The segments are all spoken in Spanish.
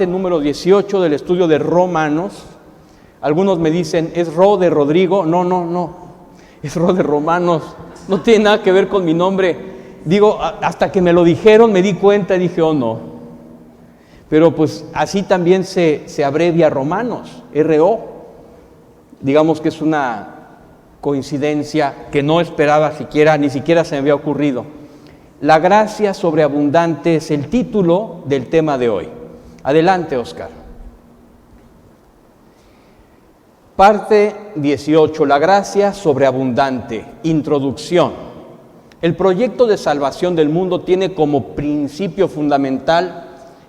Número 18 del estudio de Romanos. Algunos me dicen, ¿es Ro de Rodrigo? No, es Ro de Romanos, no tiene nada que ver con mi nombre. Digo, hasta que me lo dijeron me di cuenta y dije, oh no. Pero pues así también se abrevia Romanos, RO. Digamos que es una coincidencia que no esperaba ni siquiera se me había ocurrido. La gracia sobreabundante es el título del tema de hoy. Adelante, Oscar. Parte 18, la gracia sobreabundante, introducción. El proyecto de salvación del mundo tiene como principio fundamental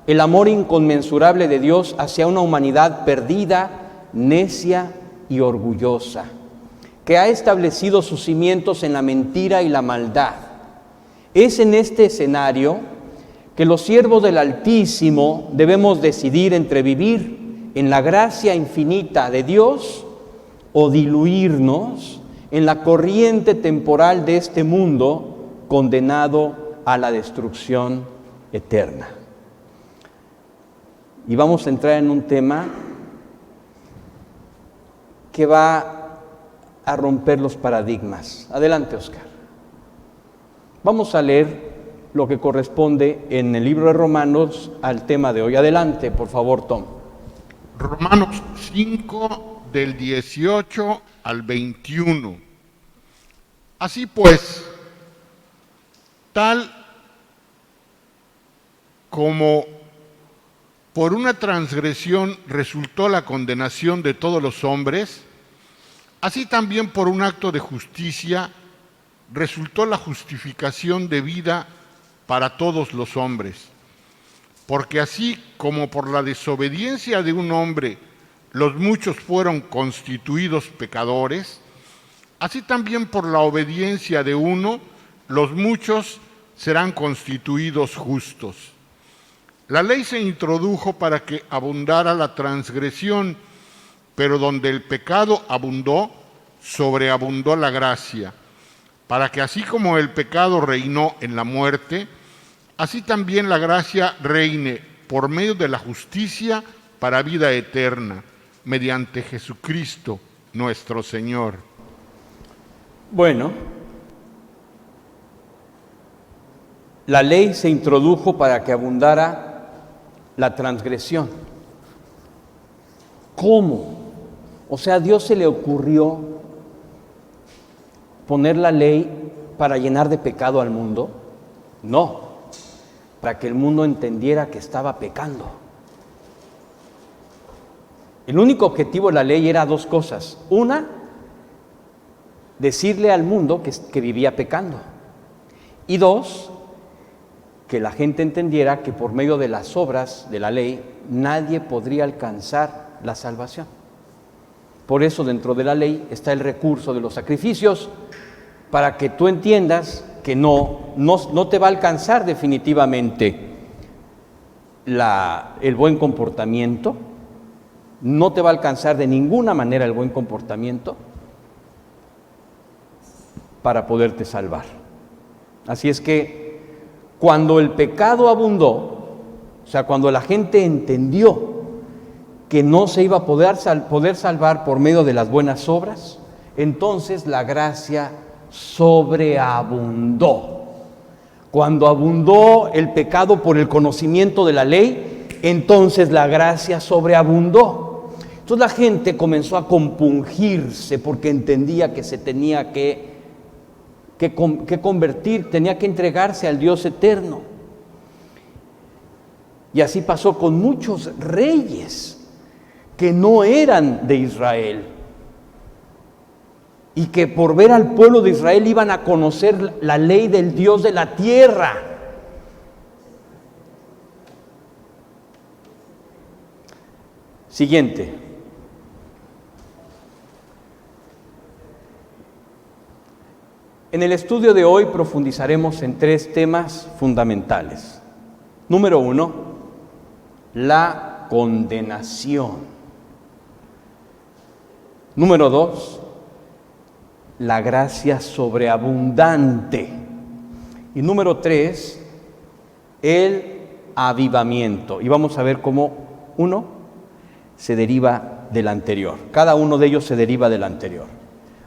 el amor inconmensurable de Dios hacia una humanidad perdida, necia y orgullosa, que ha establecido sus cimientos en la mentira y la maldad. Es en este escenario que los siervos del Altísimo debemos decidir entre vivir en la gracia infinita de Dios o diluirnos en la corriente temporal de este mundo condenado a la destrucción eterna. Y vamos a entrar en un tema que va a romper los paradigmas. Adelante, Oscar. Vamos a leer lo que corresponde en el libro de Romanos al tema de hoy. Adelante, por favor, Tom. Romanos 5, del 18 al 21. Así pues, tal como por una transgresión resultó la condenación de todos los hombres, así también por un acto de justicia resultó la justificación de vida para todos los hombres. Porque así como por la desobediencia de un hombre los muchos fueron constituidos pecadores, así también por la obediencia de uno los muchos serán constituidos justos. La ley se introdujo para que abundara la transgresión, pero donde el pecado abundó, sobreabundó la gracia, para que así como el pecado reinó en la muerte, así también la gracia reine por medio de la justicia para vida eterna, mediante Jesucristo nuestro Señor. Bueno, la ley se introdujo para que abundara la transgresión. ¿Cómo? O sea, ¿a Dios se le ocurrió poner la ley para llenar de pecado al mundo? No, para que el mundo entendiera que estaba pecando. El único objetivo de la ley era dos cosas. Una, decirle al mundo que vivía pecando. Y dos, que la gente entendiera que por medio de las obras de la ley nadie podría alcanzar la salvación. Por eso dentro de la ley está el recurso de los sacrificios, para que tú entiendas que no te va a alcanzar definitivamente el buen comportamiento, no te va a alcanzar de ninguna manera el buen comportamiento para poderte salvar. Así es que cuando el pecado abundó, o sea, cuando la gente entendió que no se iba a poder salvar por medio de las buenas obras, entonces la gracia sobreabundó. Cuando abundó el pecado por el conocimiento de la ley, entonces la gracia sobreabundó. Entonces la gente comenzó a compungirse porque entendía que se tenía que convertir, tenía que entregarse al Dios eterno. Y así pasó con muchos reyes que no eran de Israel y que por ver al pueblo de Israel iban a conocer la ley del Dios de la tierra. Siguiente. En el estudio de hoy profundizaremos en tres temas fundamentales. Número 1, la condenación. Número 2, la gracia sobreabundante. Y número 3, el avivamiento. Y vamos a ver cómo uno se deriva del anterior. Cada uno de ellos se deriva del anterior.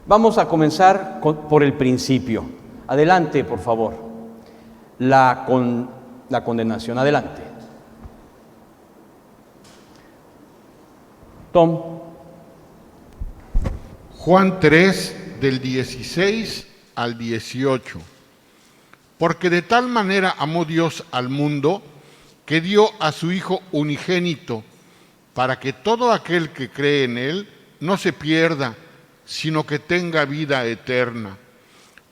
Vamos a comenzar por el principio. Adelante, por favor. La condenación. Adelante. Tom. Juan 3, del 16 al 18. Porque de tal manera amó Dios al mundo, que dio a su Hijo unigénito, para que todo aquel que cree en Él no se pierda, sino que tenga vida eterna.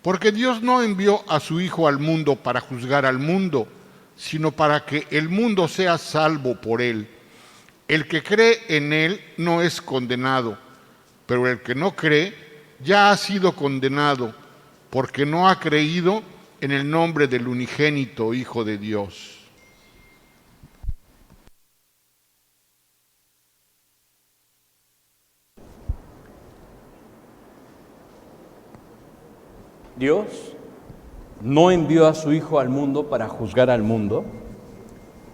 Porque Dios no envió a su Hijo al mundo para juzgar al mundo, sino para que el mundo sea salvo por Él. El que cree en Él no es condenado, pero el que no cree ya ha sido condenado, porque no ha creído en el nombre del unigénito Hijo de Dios. Dios no envió a su Hijo al mundo para juzgar al mundo,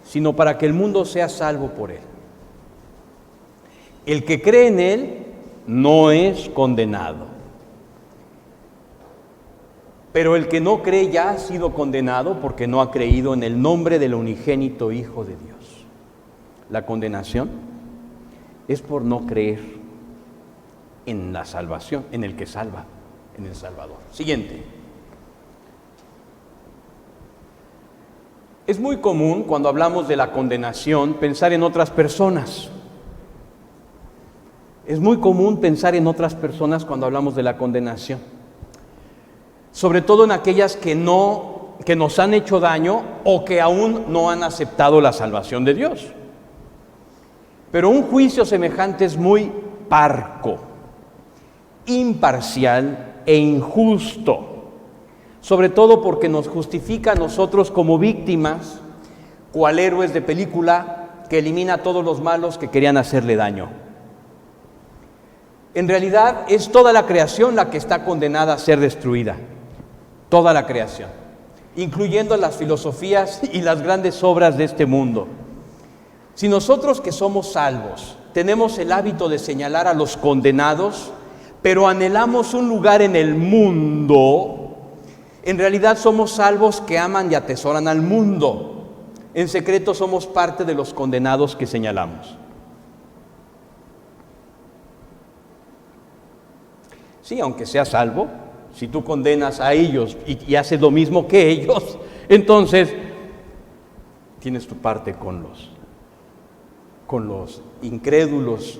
sino para que el mundo sea salvo por Él. El que cree en Él no es condenado, pero el que no cree ya ha sido condenado porque no ha creído en el nombre del unigénito Hijo de Dios. La condenación es por no creer en la salvación, en el que salva, en el Salvador. Siguiente. Es muy común cuando hablamos de la condenación pensar en otras personas. Es muy común pensar en otras personas cuando hablamos de la condenación. Sobre todo en aquellas que nos han hecho daño o que aún no han aceptado la salvación de Dios. Pero un juicio semejante es muy parco, imparcial e injusto, sobre todo porque nos justifica a nosotros como víctimas, cual héroes de película que elimina a todos los malos que querían hacerle daño. En realidad es toda la creación la que está condenada a ser destruida, toda la creación, incluyendo las filosofías y las grandes obras de este mundo. Si nosotros que somos salvos tenemos el hábito de señalar a los condenados, pero anhelamos un lugar en el mundo, en realidad somos salvos que aman y atesoran al mundo. En secreto somos parte de los condenados que señalamos. Sí, aunque seas salvo, si tú condenas a ellos y haces lo mismo que ellos, entonces tienes tu parte con los incrédulos,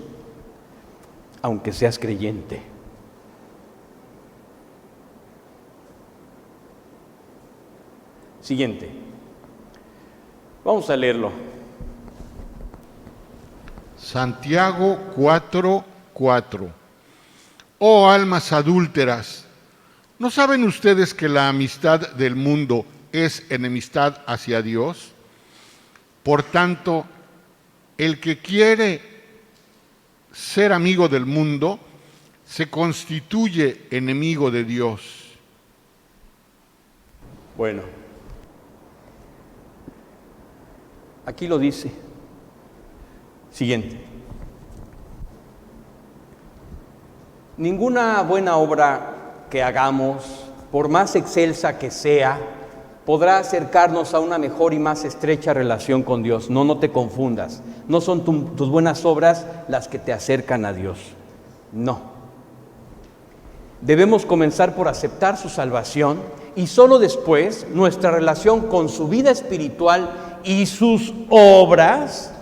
aunque seas creyente. Siguiente. Vamos a leerlo. Santiago 4:4. Oh almas adúlteras, ¿no saben ustedes que la amistad del mundo es enemistad hacia Dios? Por tanto, el que quiere ser amigo del mundo se constituye enemigo de Dios. Bueno, aquí lo dice. Siguiente. Ninguna buena obra que hagamos, por más excelsa que sea, podrá acercarnos a una mejor y más estrecha relación con Dios. No te confundas. No son tus buenas obras las que te acercan a Dios. No. Debemos comenzar por aceptar su salvación y solo después nuestra relación con su vida espiritual y sus obras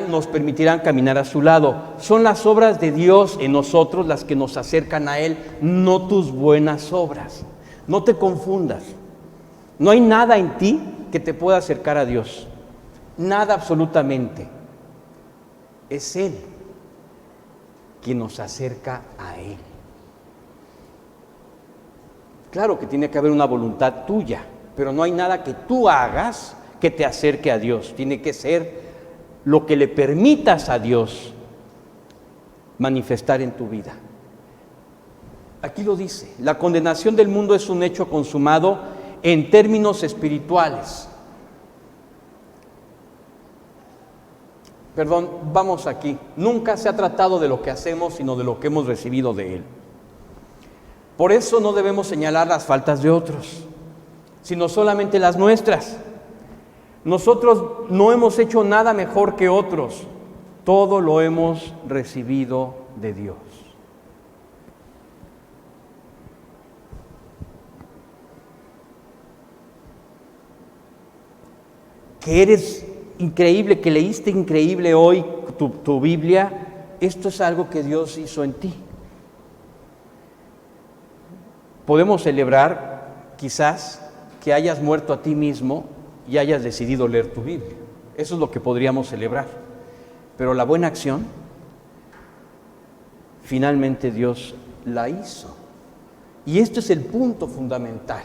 nos permitirán caminar a su lado. Son las obras de Dios en nosotros las que nos acercan a Él, no tus buenas obras. No te confundas. No hay nada en ti que te pueda acercar a Dios. Nada absolutamente. Es Él quien nos acerca a Él. Claro que tiene que haber una voluntad tuya, pero no hay nada que tú hagas que te acerque a Dios. Tiene que ser lo que le permitas a Dios manifestar en tu vida. Aquí lo dice, la condenación del mundo es un hecho consumado en términos espirituales. Perdón, vamos aquí. Nunca se ha tratado de lo que hacemos, sino de lo que hemos recibido de Él. Por eso no debemos señalar las faltas de otros, sino solamente las nuestras. Nosotros no hemos hecho nada mejor que otros. Todo lo hemos recibido de Dios. Que eres increíble, que leíste increíble hoy tu Biblia, esto es algo que Dios hizo en ti. Podemos celebrar quizás que hayas muerto a ti mismo y hayas decidido leer tu Biblia. Eso es lo que podríamos celebrar. Pero la buena acción, finalmente Dios la hizo. Y esto es el punto fundamental.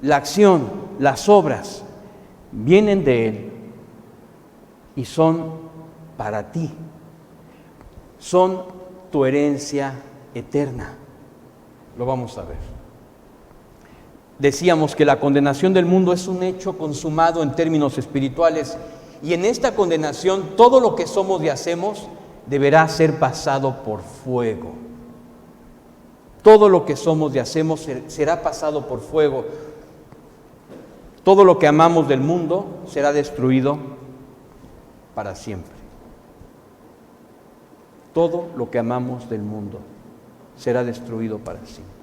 La acción, las obras, vienen de Él y son para ti. Son tu herencia eterna. Lo vamos a ver. Decíamos que la condenación del mundo es un hecho consumado en términos espirituales, y en esta condenación todo lo que somos y hacemos deberá ser pasado por fuego. Todo lo que somos y hacemos será pasado por fuego. Todo lo que amamos del mundo será destruido para siempre. Todo lo que amamos del mundo será destruido para siempre.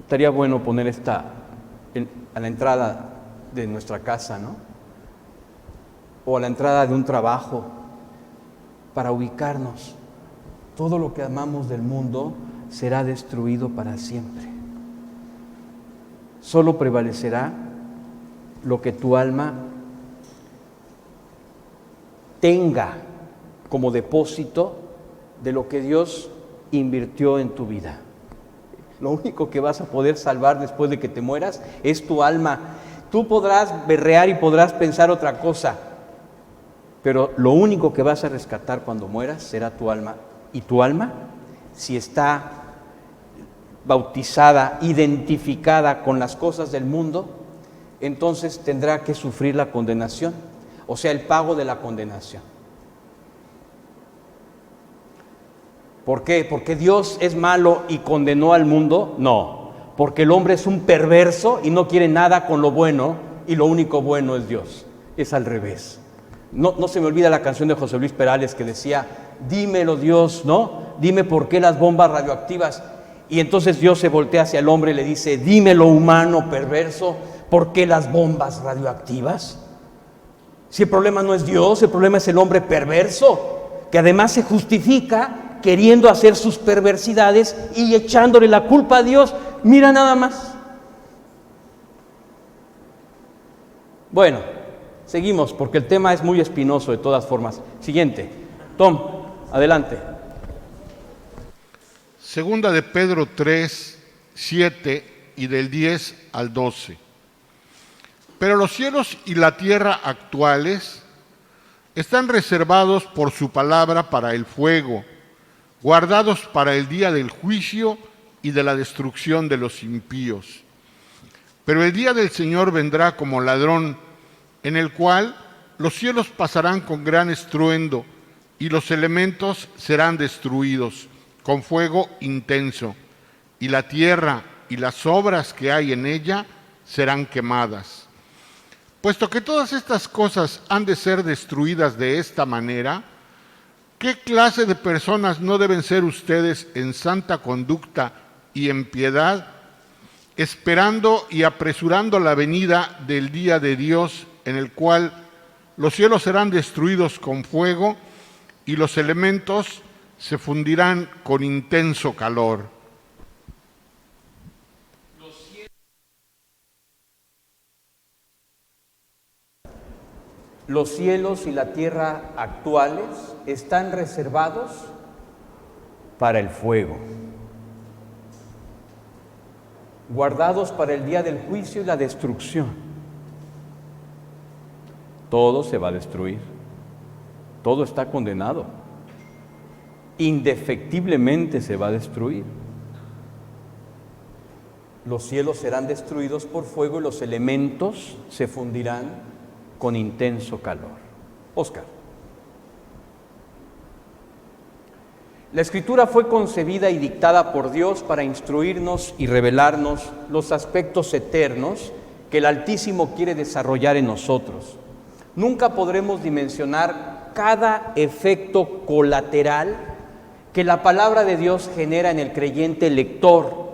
Estaría bueno poner esta a la entrada de nuestra casa, ¿no? O a la entrada de un trabajo, para ubicarnos. Todo lo que amamos del mundo será destruido para siempre. Solo prevalecerá lo que tu alma tenga como depósito de lo que Dios invirtió en tu vida. Lo único que vas a poder salvar después de que te mueras es tu alma. Tú podrás berrear y podrás pensar otra cosa, pero lo único que vas a rescatar cuando mueras será tu alma. Y tu alma, si está bautizada, identificada con las cosas del mundo, entonces tendrá que sufrir la condenación, o sea, el pago de la condenación. ¿Por qué? ¿Porque Dios es malo y condenó al mundo? No, porque el hombre es un perverso y no quiere nada con lo bueno, y lo único bueno es Dios. Es al revés. No se me olvida la canción de José Luis Perales que decía: dímelo Dios, ¿no? Dime por qué las bombas radioactivas. Y entonces Dios se voltea hacia el hombre y le dice: dímelo, humano perverso, ¿por qué las bombas radioactivas? Si el problema no es Dios, el problema es el hombre perverso, que además se justifica queriendo hacer sus perversidades y echándole la culpa a Dios. Mira nada más. Bueno, seguimos porque el tema es muy espinoso de todas formas. Siguiente. Tom, adelante. Segunda de Pedro 3, 7 y del 10 al 12. Pero los cielos y la tierra actuales están reservados por su palabra para el fuego, guardados para el día del juicio y de la destrucción de los impíos. Pero el día del Señor vendrá como ladrón, en el cual los cielos pasarán con gran estruendo y los elementos serán destruidos con fuego intenso, y la tierra y las obras que hay en ella serán quemadas. Puesto que todas estas cosas han de ser destruidas de esta manera, ¿qué clase de personas no deben ser ustedes en santa conducta y en piedad, esperando y apresurando la venida del día de Dios, en el cual los cielos serán destruidos con fuego y los elementos se fundirán con intenso calor? Los cielos y la tierra actuales están reservados para el fuego, guardados para el día del juicio y la destrucción. Todo se va a destruir, todo está condenado, indefectiblemente se va a destruir. Los cielos serán destruidos por fuego y los elementos se fundirán con intenso calor. Oscar. La Escritura fue concebida y dictada por Dios para instruirnos y revelarnos los aspectos eternos que el Altísimo quiere desarrollar en nosotros. Nunca podremos dimensionar cada efecto colateral que la palabra de Dios genera en el creyente lector,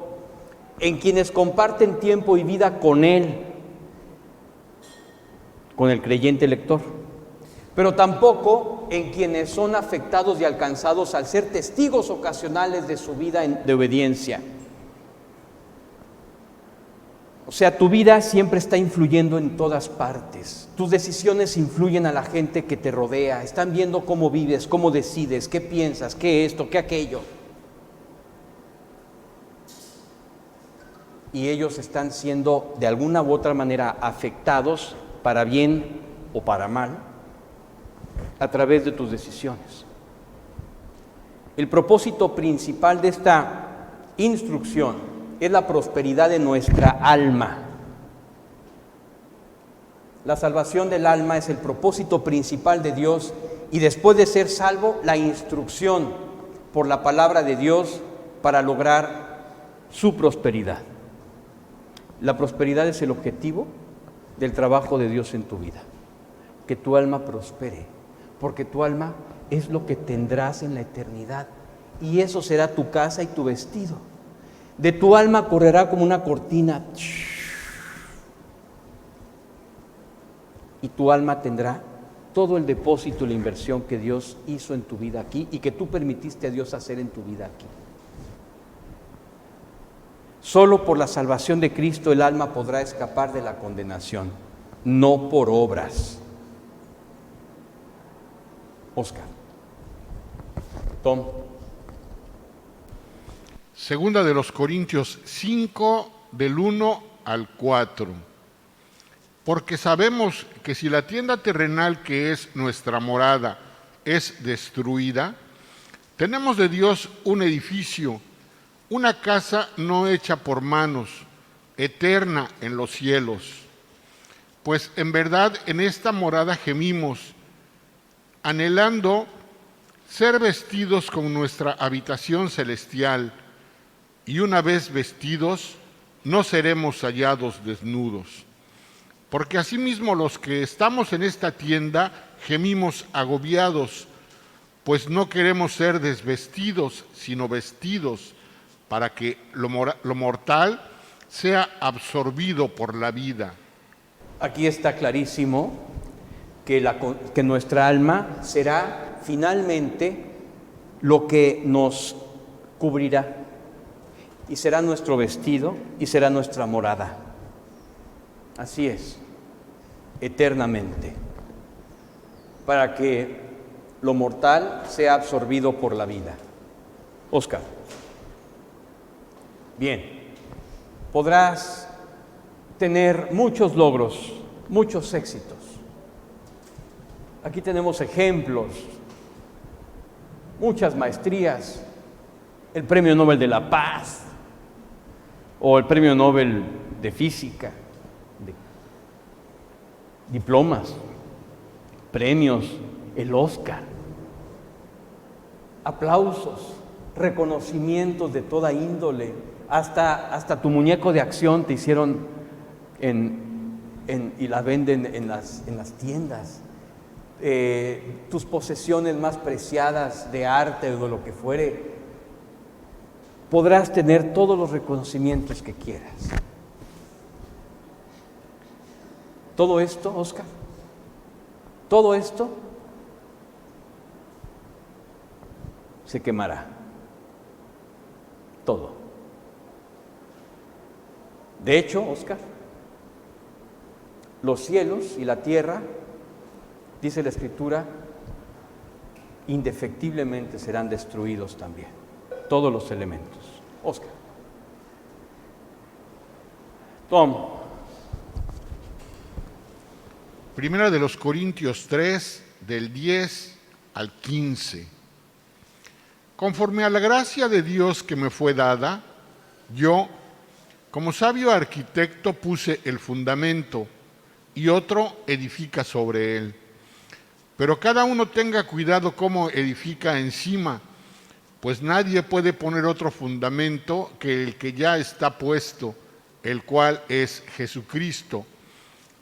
en quienes comparten tiempo y vida con Él, con el creyente lector, pero tampoco en quienes son afectados y alcanzados al ser testigos ocasionales de su vida de obediencia. O sea, tu vida siempre está influyendo en todas partes. Tus decisiones influyen a la gente que te rodea. Están viendo cómo vives, cómo decides, qué piensas, qué esto, qué aquello. Y ellos están siendo de alguna u otra manera afectados, para bien o para mal, a través de tus decisiones. El propósito principal de esta instrucción es la prosperidad de nuestra alma. La salvación del alma es el propósito principal de Dios, y después de ser salvo, la instrucción por la palabra de Dios para lograr su prosperidad. La prosperidad es el objetivo del trabajo de Dios en tu vida. Que tu alma prospere, porque tu alma es lo que tendrás en la eternidad, y eso será tu casa y tu vestido. De tu alma correrá como una cortina, y tu alma tendrá todo el depósito y la inversión que Dios hizo en tu vida aquí y que tú permitiste a Dios hacer en tu vida aquí. Solo por la salvación de Cristo el alma podrá escapar de la condenación, no por obras. Oscar. Tom. Segunda de los Corintios 5, del 1 al 4. Porque sabemos que si la tienda terrenal, que es nuestra morada, es destruida, tenemos de Dios un edificio, una casa no hecha por manos, eterna en los cielos. Pues en verdad en esta morada gemimos, anhelando ser vestidos con nuestra habitación celestial, y una vez vestidos, no seremos hallados desnudos. Porque asimismo los que estamos en esta tienda gemimos agobiados, pues no queremos ser desvestidos, sino vestidos, para que lo mortal sea absorbido por la vida. Aquí está clarísimo que nuestra alma será finalmente lo que nos cubrirá, y será nuestro vestido y será nuestra morada. Así es, eternamente, para que lo mortal sea absorbido por la vida. Oscar. Bien, podrás tener muchos logros, muchos éxitos. Aquí tenemos ejemplos, muchas maestrías, el Premio Nobel de la Paz o el Premio Nobel de Física, diplomas, premios, el Oscar, aplausos, reconocimientos de toda índole, hasta tu muñeco de acción te hicieron y la venden en las tiendas. Tus posesiones más preciadas de arte o de lo que fuere, podrás tener todos los reconocimientos que quieras. Todo esto, Oscar, todo esto se quemará. Todo. De hecho, Oscar, los cielos y la tierra, dice la Escritura, indefectiblemente serán destruidos también. Todos los elementos. Oscar. Tom. Primera de los Corintios 3, del 10 al 15. Conforme a la gracia de Dios que me fue dada, yo, Como sabio arquitecto puse el fundamento y otro edifica sobre él. Pero cada uno tenga cuidado cómo edifica encima, pues nadie puede poner otro fundamento que el que ya está puesto, el cual es Jesucristo.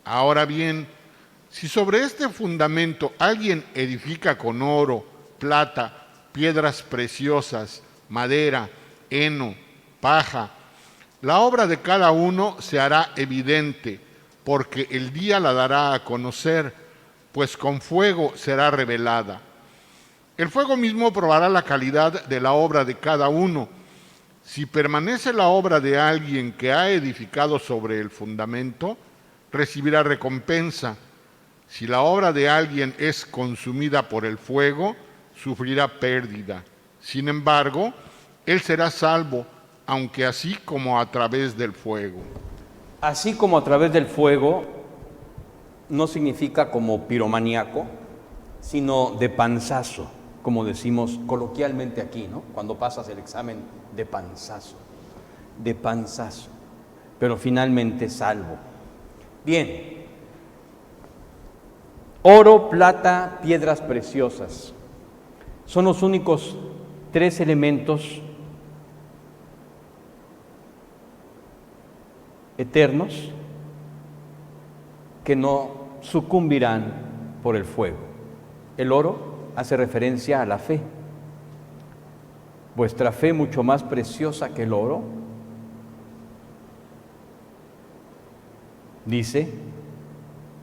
Ahora bien, si sobre este fundamento alguien edifica con oro, plata, piedras preciosas, madera, heno, paja, la obra de cada uno se hará evidente, porque el día la dará a conocer, pues con fuego será revelada. El fuego mismo probará la calidad de la obra de cada uno. Si permanece la obra de alguien que ha edificado sobre el fundamento, recibirá recompensa. Si la obra de alguien es consumida por el fuego, sufrirá pérdida. Sin embargo, él será salvo, aunque así como a través del fuego. Así como a través del fuego no significa como piromaníaco, sino de panzazo, como decimos coloquialmente aquí, ¿no? Cuando pasas el examen de panzazo, pero finalmente salvo. Bien, oro, plata, piedras preciosas, son los únicos 3 elementos eternos que no sucumbirán por el fuego. El oro hace referencia a la fe. Vuestra fe mucho más preciosa que el oro, dice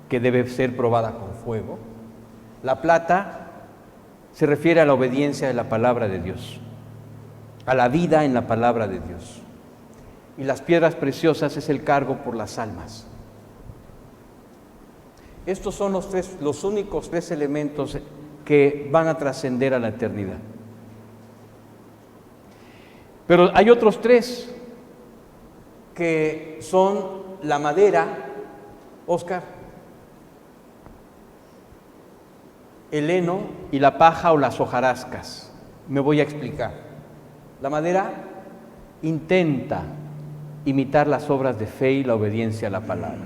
que debe ser probada con fuego. La plata se refiere a la obediencia de la palabra de Dios, a la vida en la palabra de Dios. Y las piedras preciosas es el cargo por las almas. Estos son los únicos 3 elementos que van a trascender a la eternidad. Pero hay otros 3 que son la madera, Óscar, el heno y la paja o las hojarascas. Me voy a explicar. La madera intenta imitar las obras de fe y la obediencia a la palabra.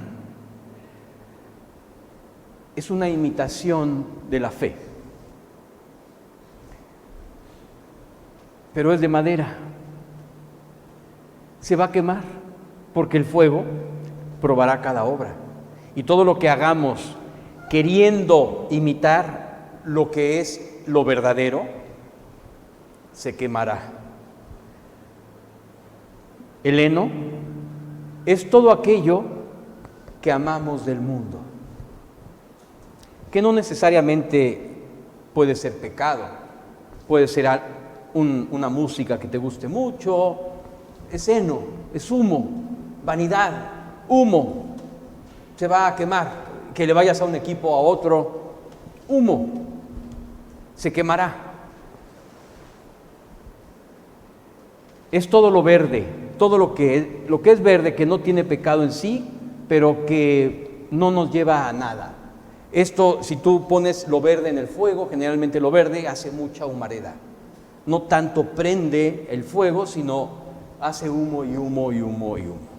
Es una imitación de la fe, pero es de madera. Se va a quemar porque el fuego probará cada obra. Y todo lo que hagamos queriendo imitar lo que es lo verdadero, se quemará. El heno es todo aquello que amamos del mundo, que no necesariamente puede ser pecado, puede ser una música que te guste mucho, es heno, es humo, vanidad, humo, se va a quemar, que le vayas a un equipo a otro, humo, se quemará. Es todo lo verde, todo lo que es verde, que no tiene pecado en sí, pero que no nos lleva a nada. Esto, si tú pones lo verde en el fuego, generalmente lo verde hace mucha humareda. No tanto prende el fuego, sino hace humo y humo y humo y humo.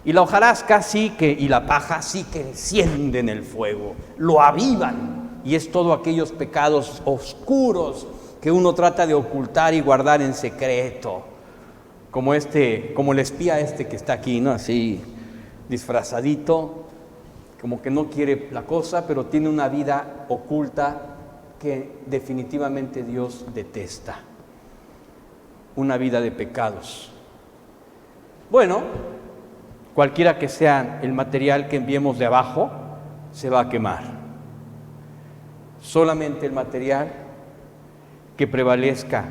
Y la hojarasca y la paja sí que encienden el fuego, lo avivan, y es todo aquellos pecados oscuros que uno trata de ocultar y guardar en secreto, como el espía que está aquí, ¿no? Así disfrazadito, como que no quiere la cosa, pero tiene una vida oculta que definitivamente Dios detesta, una vida de pecados. Bueno, cualquiera que sea el material que enviemos de abajo, se va a quemar. Solamente el material que prevalezca,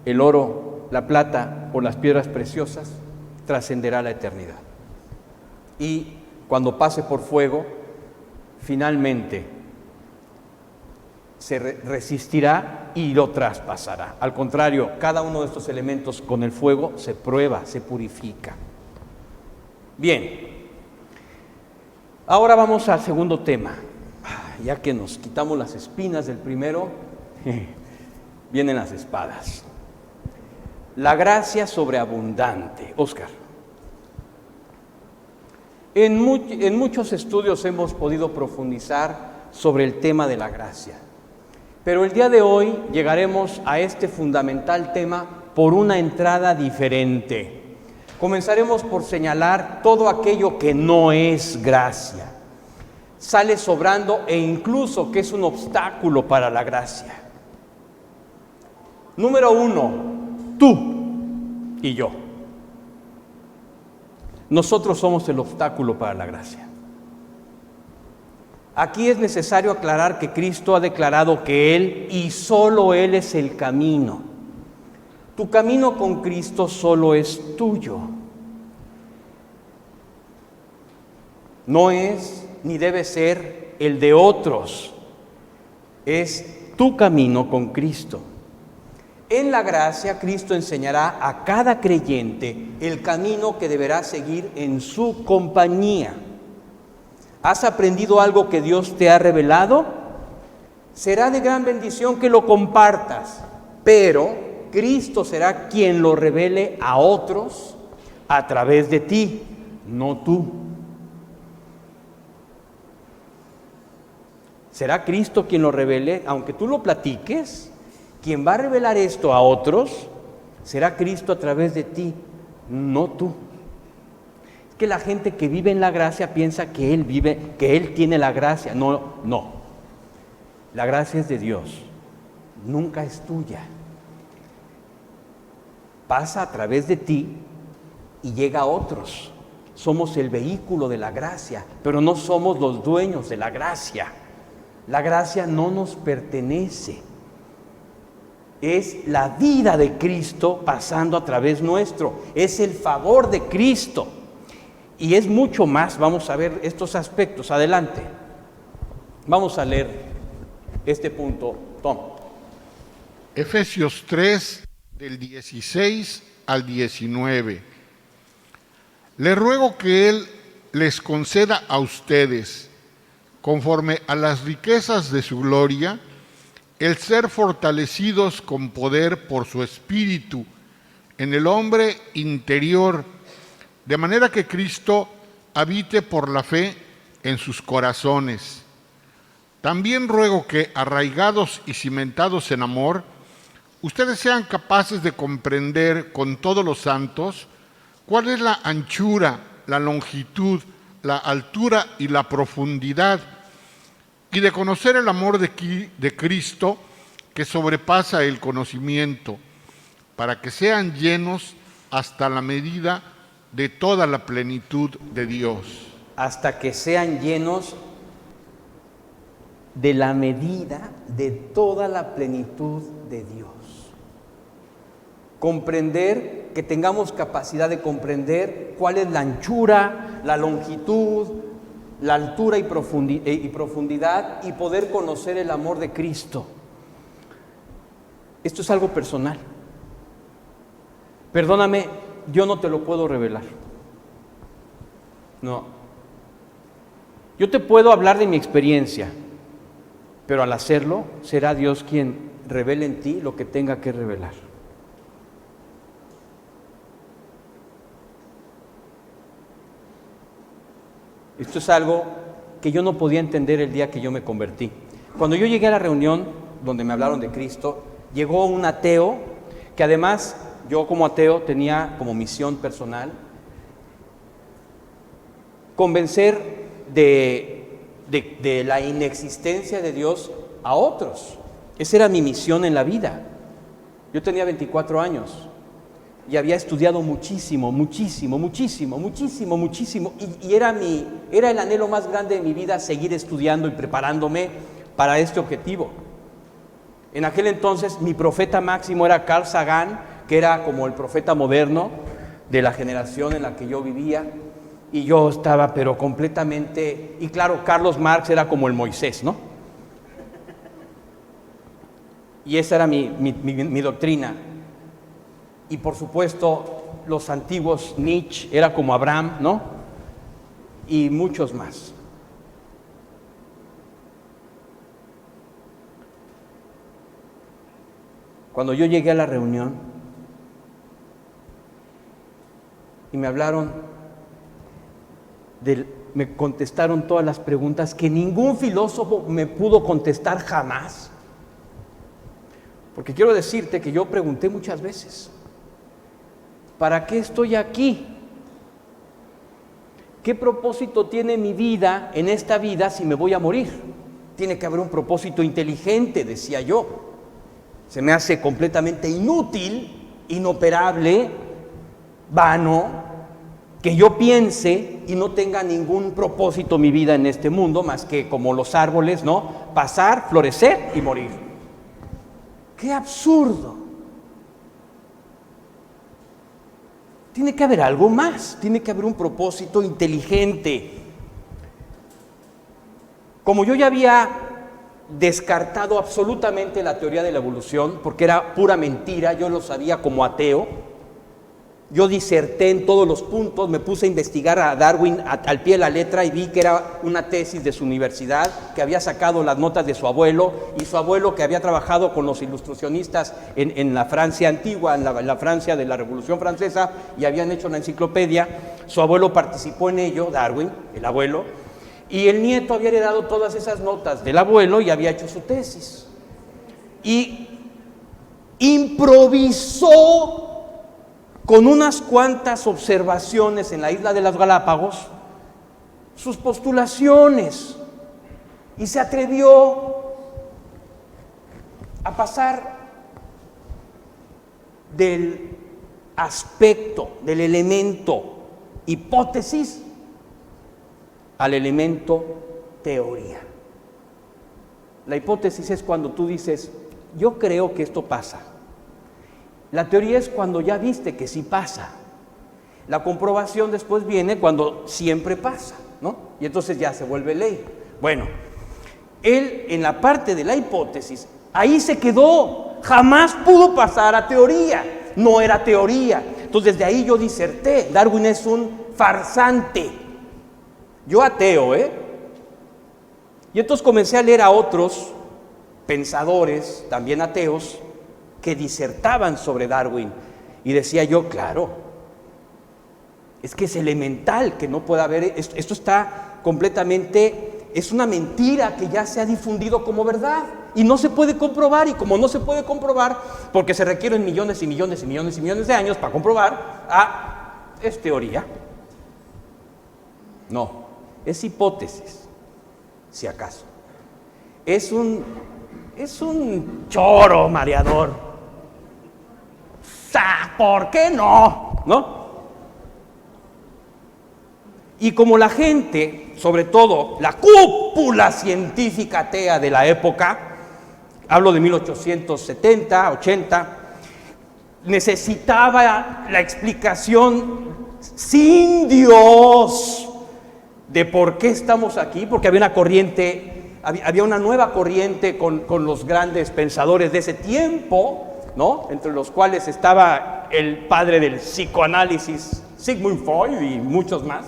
el oro, la plata o las piedras preciosas, trascenderá la eternidad. Y cuando pase por fuego, finalmente se resistirá y lo traspasará. Al contrario, cada uno de estos elementos con el fuego se prueba, se purifica. Bien, ahora vamos al segundo tema. Ya que nos quitamos las espinas del primero, vienen las espadas. La gracia sobreabundante. Óscar. En muchos estudios hemos podido profundizar sobre el tema de la gracia. Pero el día de hoy llegaremos a este fundamental tema por una entrada diferente. Comenzaremos por señalar todo aquello que no es gracia, sale sobrando e incluso que es un obstáculo para la gracia. Número 1, tú y yo. Nosotros somos el obstáculo para la gracia. Aquí es necesario aclarar que Cristo ha declarado que Él y solo Él es el camino. Tu camino con Cristo solo es tuyo. No es ni debe ser el de otros. Es tu camino con Cristo. En la gracia, Cristo enseñará a cada creyente el camino que deberá seguir en su compañía. ¿Has aprendido algo que Dios te ha revelado? Será de gran bendición que lo compartas, pero Cristo será quien lo revele a otros a través de ti, no tú. Será Cristo quien lo revele, aunque tú lo platiques. Quien va a revelar esto a otros será Cristo a través de ti, no tú. Es que la gente que vive en la gracia piensa que Él tiene la gracia. No. La gracia es de Dios, nunca es tuya. Pasa a través de ti y llega a otros. Somos el vehículo de la gracia, pero no somos los dueños de la gracia. La gracia no nos pertenece. Es la vida de Cristo pasando a través nuestro. Es el favor de Cristo. Y es mucho más. Vamos a ver estos aspectos. Adelante. Vamos a leer este punto. Tom. Efesios 3, del 16 al 19. Le ruego que Él les conceda a ustedes, conforme a las riquezas de su gloria, el ser fortalecidos con poder por su Espíritu en el hombre interior, de manera que Cristo habite por la fe en sus corazones. También ruego que, arraigados y cimentados en amor, ustedes sean capaces de comprender con todos los santos cuál es la anchura, la longitud, la altura y la profundidad, y de conocer el amor de Cristo que sobrepasa el conocimiento, para que sean llenos hasta la medida de toda la plenitud de Dios. Hasta que sean llenos de la medida de toda la plenitud de Dios. Comprender, que tengamos capacidad de comprender cuál es la anchura, la longitud, la altura y profundidad, y poder conocer el amor de Cristo. Esto es algo personal. Perdóname, yo no te lo puedo revelar. No. Yo te puedo hablar de mi experiencia, pero al hacerlo será Dios quien revele en ti lo que tenga que revelar. Esto es algo que yo no podía entender el día que yo me convertí. Cuando yo llegué a la reunión donde me hablaron de Cristo, llegó un ateo que además yo como ateo tenía como misión personal convencer de la inexistencia de Dios a otros. Esa era mi misión en la vida. Yo tenía 24 años y había estudiado muchísimo, y era el anhelo más grande de mi vida, seguir estudiando y preparándome para este objetivo. En aquel entonces mi profeta máximo era Carl Sagan, que era como el profeta moderno de la generación en la que yo vivía, y yo estaba pero completamente, y claro, Carlos Marx era como el Moisés, ¿no? Y esa era mi doctrina. Y por supuesto, los antiguos, Nietzsche era como Abraham, ¿no? Y muchos más. Cuando yo llegué a la reunión, y me hablaron me contestaron todas las preguntas que ningún filósofo me pudo contestar jamás. Porque quiero decirte que yo pregunté muchas veces, ¿para qué estoy aquí? ¿Qué propósito tiene mi vida en esta vida si me voy a morir? Tiene que haber un propósito inteligente, decía yo. Se me hace completamente inútil, inoperable, vano, que yo piense y no tenga ningún propósito mi vida en este mundo, más que como los árboles, ¿no? Pasar, florecer y morir. ¡Qué absurdo! Tiene que haber algo más, tiene que haber un propósito inteligente. Como yo ya había descartado absolutamente la teoría de la evolución, porque era pura mentira, yo lo sabía como ateo, yo diserté en todos los puntos, me puse a investigar a Darwin al pie de la letra y vi que era una tesis de su universidad, que había sacado las notas de su abuelo, y su abuelo, que había trabajado con los ilustracionistas en la Francia antigua, en la Francia de la Revolución Francesa, y habían hecho una enciclopedia. Su abuelo participó en ello, Darwin, el abuelo, y el nieto había heredado todas esas notas del abuelo y había hecho su tesis. Y improvisó con unas cuantas observaciones en la isla de las Galápagos sus postulaciones y se atrevió a pasar del aspecto, del elemento hipótesis al elemento teoría. La hipótesis es cuando tú dices, yo creo que esto pasa. La teoría es cuando ya viste que sí pasa. La comprobación después viene cuando siempre pasa, ¿no? Y entonces ya se vuelve ley. Bueno, él en la parte de la hipótesis, ahí se quedó. Jamás pudo pasar a teoría. No era teoría. Entonces desde ahí yo diserté. Darwin es un farsante. Yo ateo, Y entonces comencé a leer a otros pensadores, también ateos, que disertaban sobre Darwin, y decía yo, claro, es que es elemental que no pueda haber, esto está completamente, es una mentira que ya se ha difundido como verdad, y no se puede comprobar, y como no se puede comprobar, porque se requieren millones y millones y millones y millones de años para comprobar, es teoría. No, es hipótesis, si acaso. Es un choro mareador. ¿Por qué no? ¿No? Y como la gente, sobre todo la cúpula científica atea de la época, hablo de 1870, 80, necesitaba la explicación sin Dios de por qué estamos aquí, porque había una corriente, había una nueva corriente con los grandes pensadores de ese tiempo, ¿no? Entre los cuales estaba el padre del psicoanálisis, Sigmund Freud, y muchos más.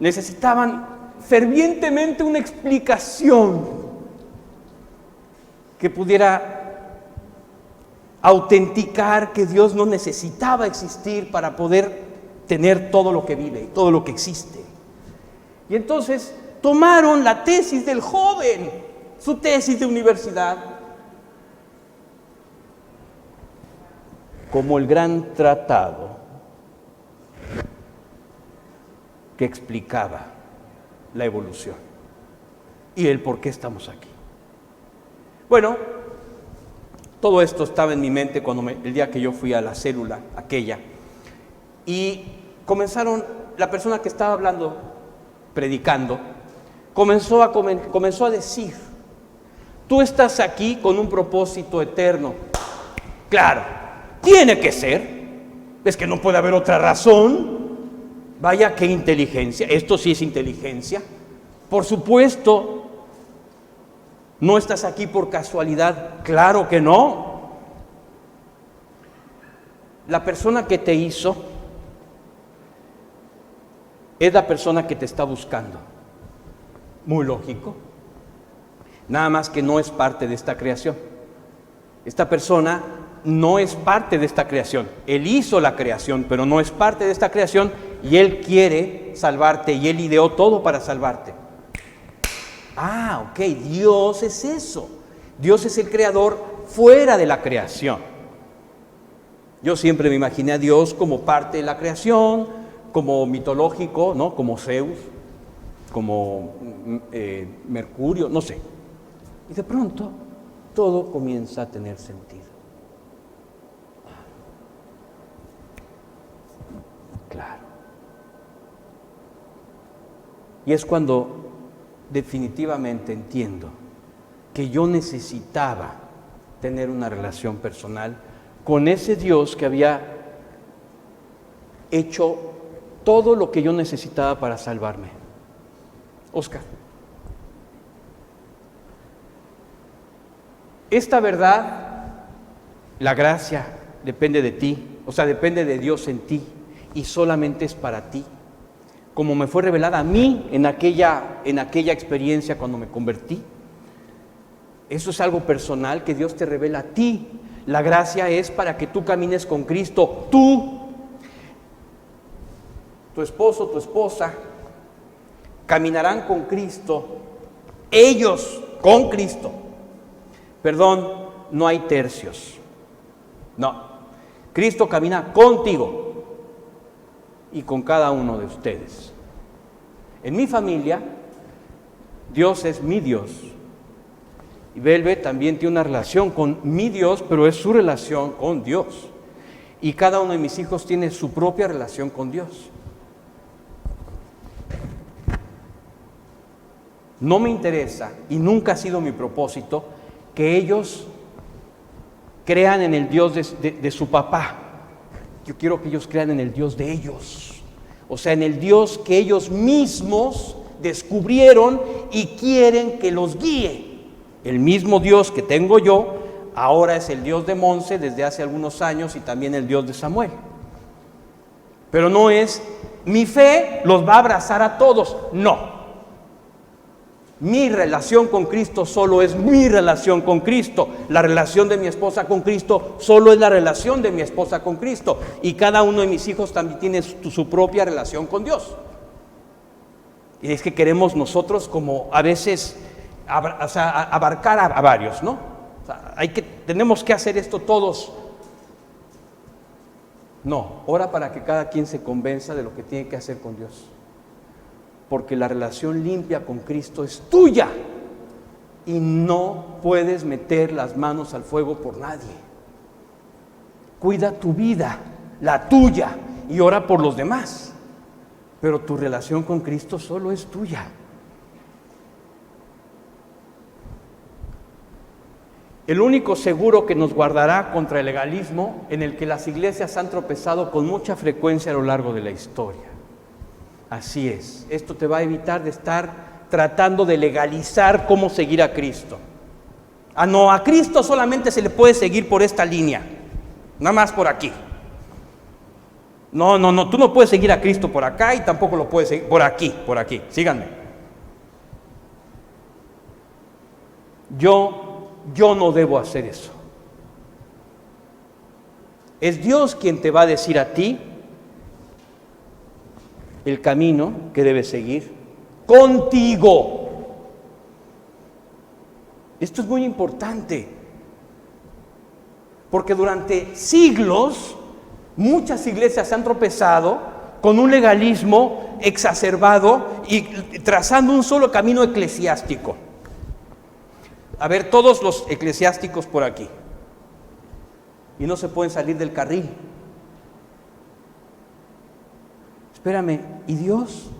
Necesitaban fervientemente una explicación que pudiera autenticar que Dios no necesitaba existir para poder tener todo lo que vive y todo lo que existe. Y entonces tomaron la tesis del joven, su tesis de universidad, como el gran tratado que explicaba la evolución y el por qué estamos aquí. Bueno, todo esto estaba en mi mente el día que yo fui a la célula aquella, y la persona que estaba hablando, predicando, comenzó a decir, tú estás aquí con un propósito eterno. Claro, tiene que ser, es que no puede haber otra razón. Vaya qué inteligencia, esto sí es inteligencia. Por supuesto, no estás aquí por casualidad, claro que no. La persona que te hizo es la persona que te está buscando. Muy lógico. Nada más que no es parte de esta creación. Esta persona no es parte de esta creación. Él hizo la creación, pero no es parte de esta creación, y Él quiere salvarte, y Él ideó todo para salvarte. Ah, ok, Dios es eso. Dios es el creador fuera de la creación. Yo siempre me imaginé a Dios como parte de la creación, como mitológico, ¿no? Como Zeus, como Mercurio, no sé. Y de pronto todo comienza a tener sentido. Claro. Y es cuando definitivamente entiendo que yo necesitaba tener una relación personal con ese Dios que había hecho todo lo que yo necesitaba para salvarme. Oscar, esta verdad, la gracia, depende de ti, o sea, depende de Dios en ti, y solamente es para ti, como me fue revelada a mí en aquella experiencia cuando me convertí. Eso es algo personal que Dios te revela a ti. La gracia es para que tú camines con Cristo, tú, tu esposo, tu esposa, caminarán con Cristo, ellos con Cristo. Perdón, no hay tercios. No, Cristo camina contigo y con cada uno de ustedes. En mi familia, Dios es mi Dios. Y Belve también tiene una relación con mi Dios, pero es su relación con Dios. Y cada uno de mis hijos tiene su propia relación con Dios. No me interesa, y nunca ha sido mi propósito, que ellos crean en el Dios de su papá. Yo quiero que ellos crean en el Dios de ellos. O sea, en el Dios que ellos mismos descubrieron y quieren que los guíe. El mismo Dios que tengo yo, ahora es el Dios de Monse desde hace algunos años y también el Dios de Samuel. Pero no es, mi fe los va a abrazar a todos, no. Mi relación con Cristo solo es mi relación con Cristo. La relación de mi esposa con Cristo solo es la relación de mi esposa con Cristo. Y cada uno de mis hijos también tiene su propia relación con Dios. Y es que queremos nosotros como a veces abarcar a varios, ¿no? O sea, tenemos que hacer esto todos. No, ora para que cada quien se convenza de lo que tiene que hacer con Dios. Porque la relación limpia con Cristo es tuya y no puedes meter las manos al fuego por nadie. Cuida tu vida, la tuya, y ora por los demás. Pero tu relación con Cristo solo es tuya. El único seguro que nos guardará contra el legalismo en el que las iglesias han tropezado con mucha frecuencia a lo largo de la historia. Así es, esto te va a evitar de estar tratando de legalizar cómo seguir a Cristo. No, a Cristo solamente se le puede seguir por esta línea, nada más por aquí. No, tú no puedes seguir a Cristo por acá y tampoco lo puedes seguir por aquí, síganme. Yo no debo hacer eso. Es Dios quien te va a decir a ti el camino que debes seguir contigo. Esto es muy importante, porque durante siglos muchas iglesias han tropezado con un legalismo exacerbado y trazando un solo camino eclesiástico. A ver, todos los eclesiásticos por aquí, y no se pueden salir del carril. Espérame, ¿y Dios?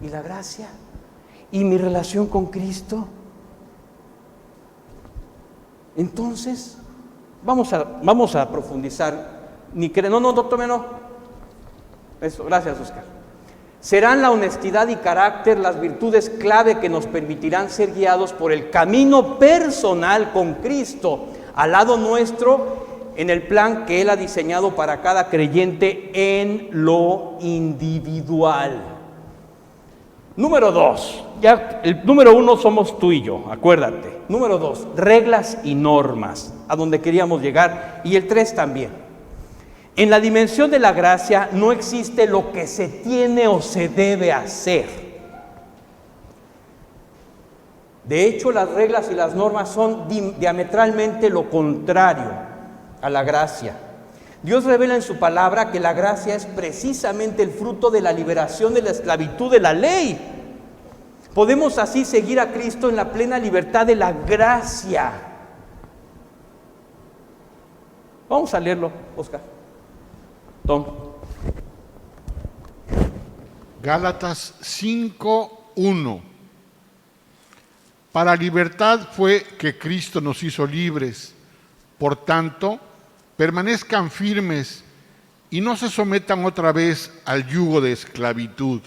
¿Y la gracia? ¿Y mi relación con Cristo? Entonces, vamos a profundizar. No, doctor, no. Eso, gracias, Oscar. Serán la honestidad y carácter las virtudes clave que nos permitirán ser guiados por el camino personal con Cristo, al lado nuestro, en el plan que Él ha diseñado para cada creyente en lo individual. Número 2, ya el número 1 somos tú y yo, acuérdate. Número 2, reglas y normas, a donde queríamos llegar, y el 3 también. En la dimensión de la gracia no existe lo que se tiene o se debe hacer. De hecho, las reglas y las normas son diametralmente lo contrario a la gracia. Dios revela en su palabra que la gracia es precisamente el fruto de la liberación de la esclavitud de la ley. Podemos así seguir a Cristo en la plena libertad de la gracia. Vamos a leerlo, Oscar. Tom. Gálatas 5:1. Para libertad fue que Cristo nos hizo libres. Por tanto, permanezcan firmes y no se sometan otra vez al yugo de esclavitud.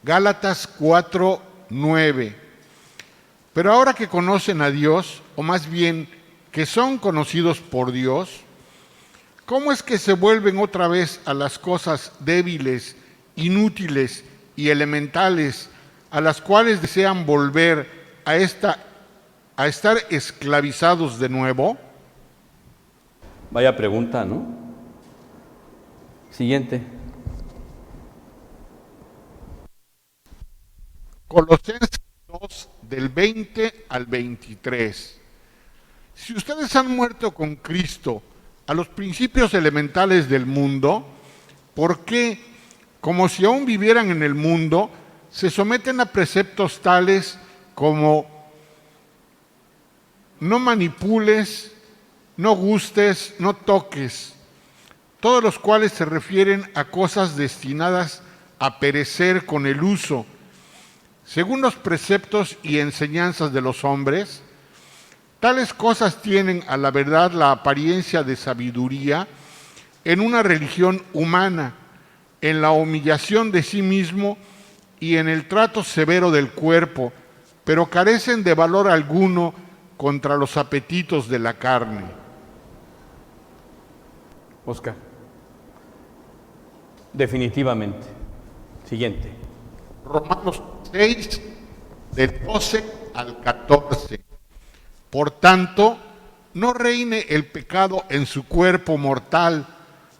Gálatas 4:9. Pero ahora que conocen a Dios, o más bien que son conocidos por Dios, ¿cómo es que se vuelven otra vez a las cosas débiles, inútiles y elementales, a las cuales desean volver a estar esclavizados de nuevo? Vaya pregunta, ¿no? Siguiente. Colosenses 2, del 20 al 23. Si ustedes han muerto con Cristo a los principios elementales del mundo, ¿por qué, como si aún vivieran en el mundo, se someten a preceptos tales como no manipules, no gustes, no toques, todos los cuales se refieren a cosas destinadas a perecer con el uso, según los preceptos y enseñanzas de los hombres? Tales cosas tienen a la verdad la apariencia de sabiduría en una religión humana, en la humillación de sí mismo y en el trato severo del cuerpo, pero carecen de valor alguno contra los apetitos de la carne. Oscar. Definitivamente. Siguiente. Romanos 6, del 12 al 14. Por tanto, no reine el pecado en su cuerpo mortal,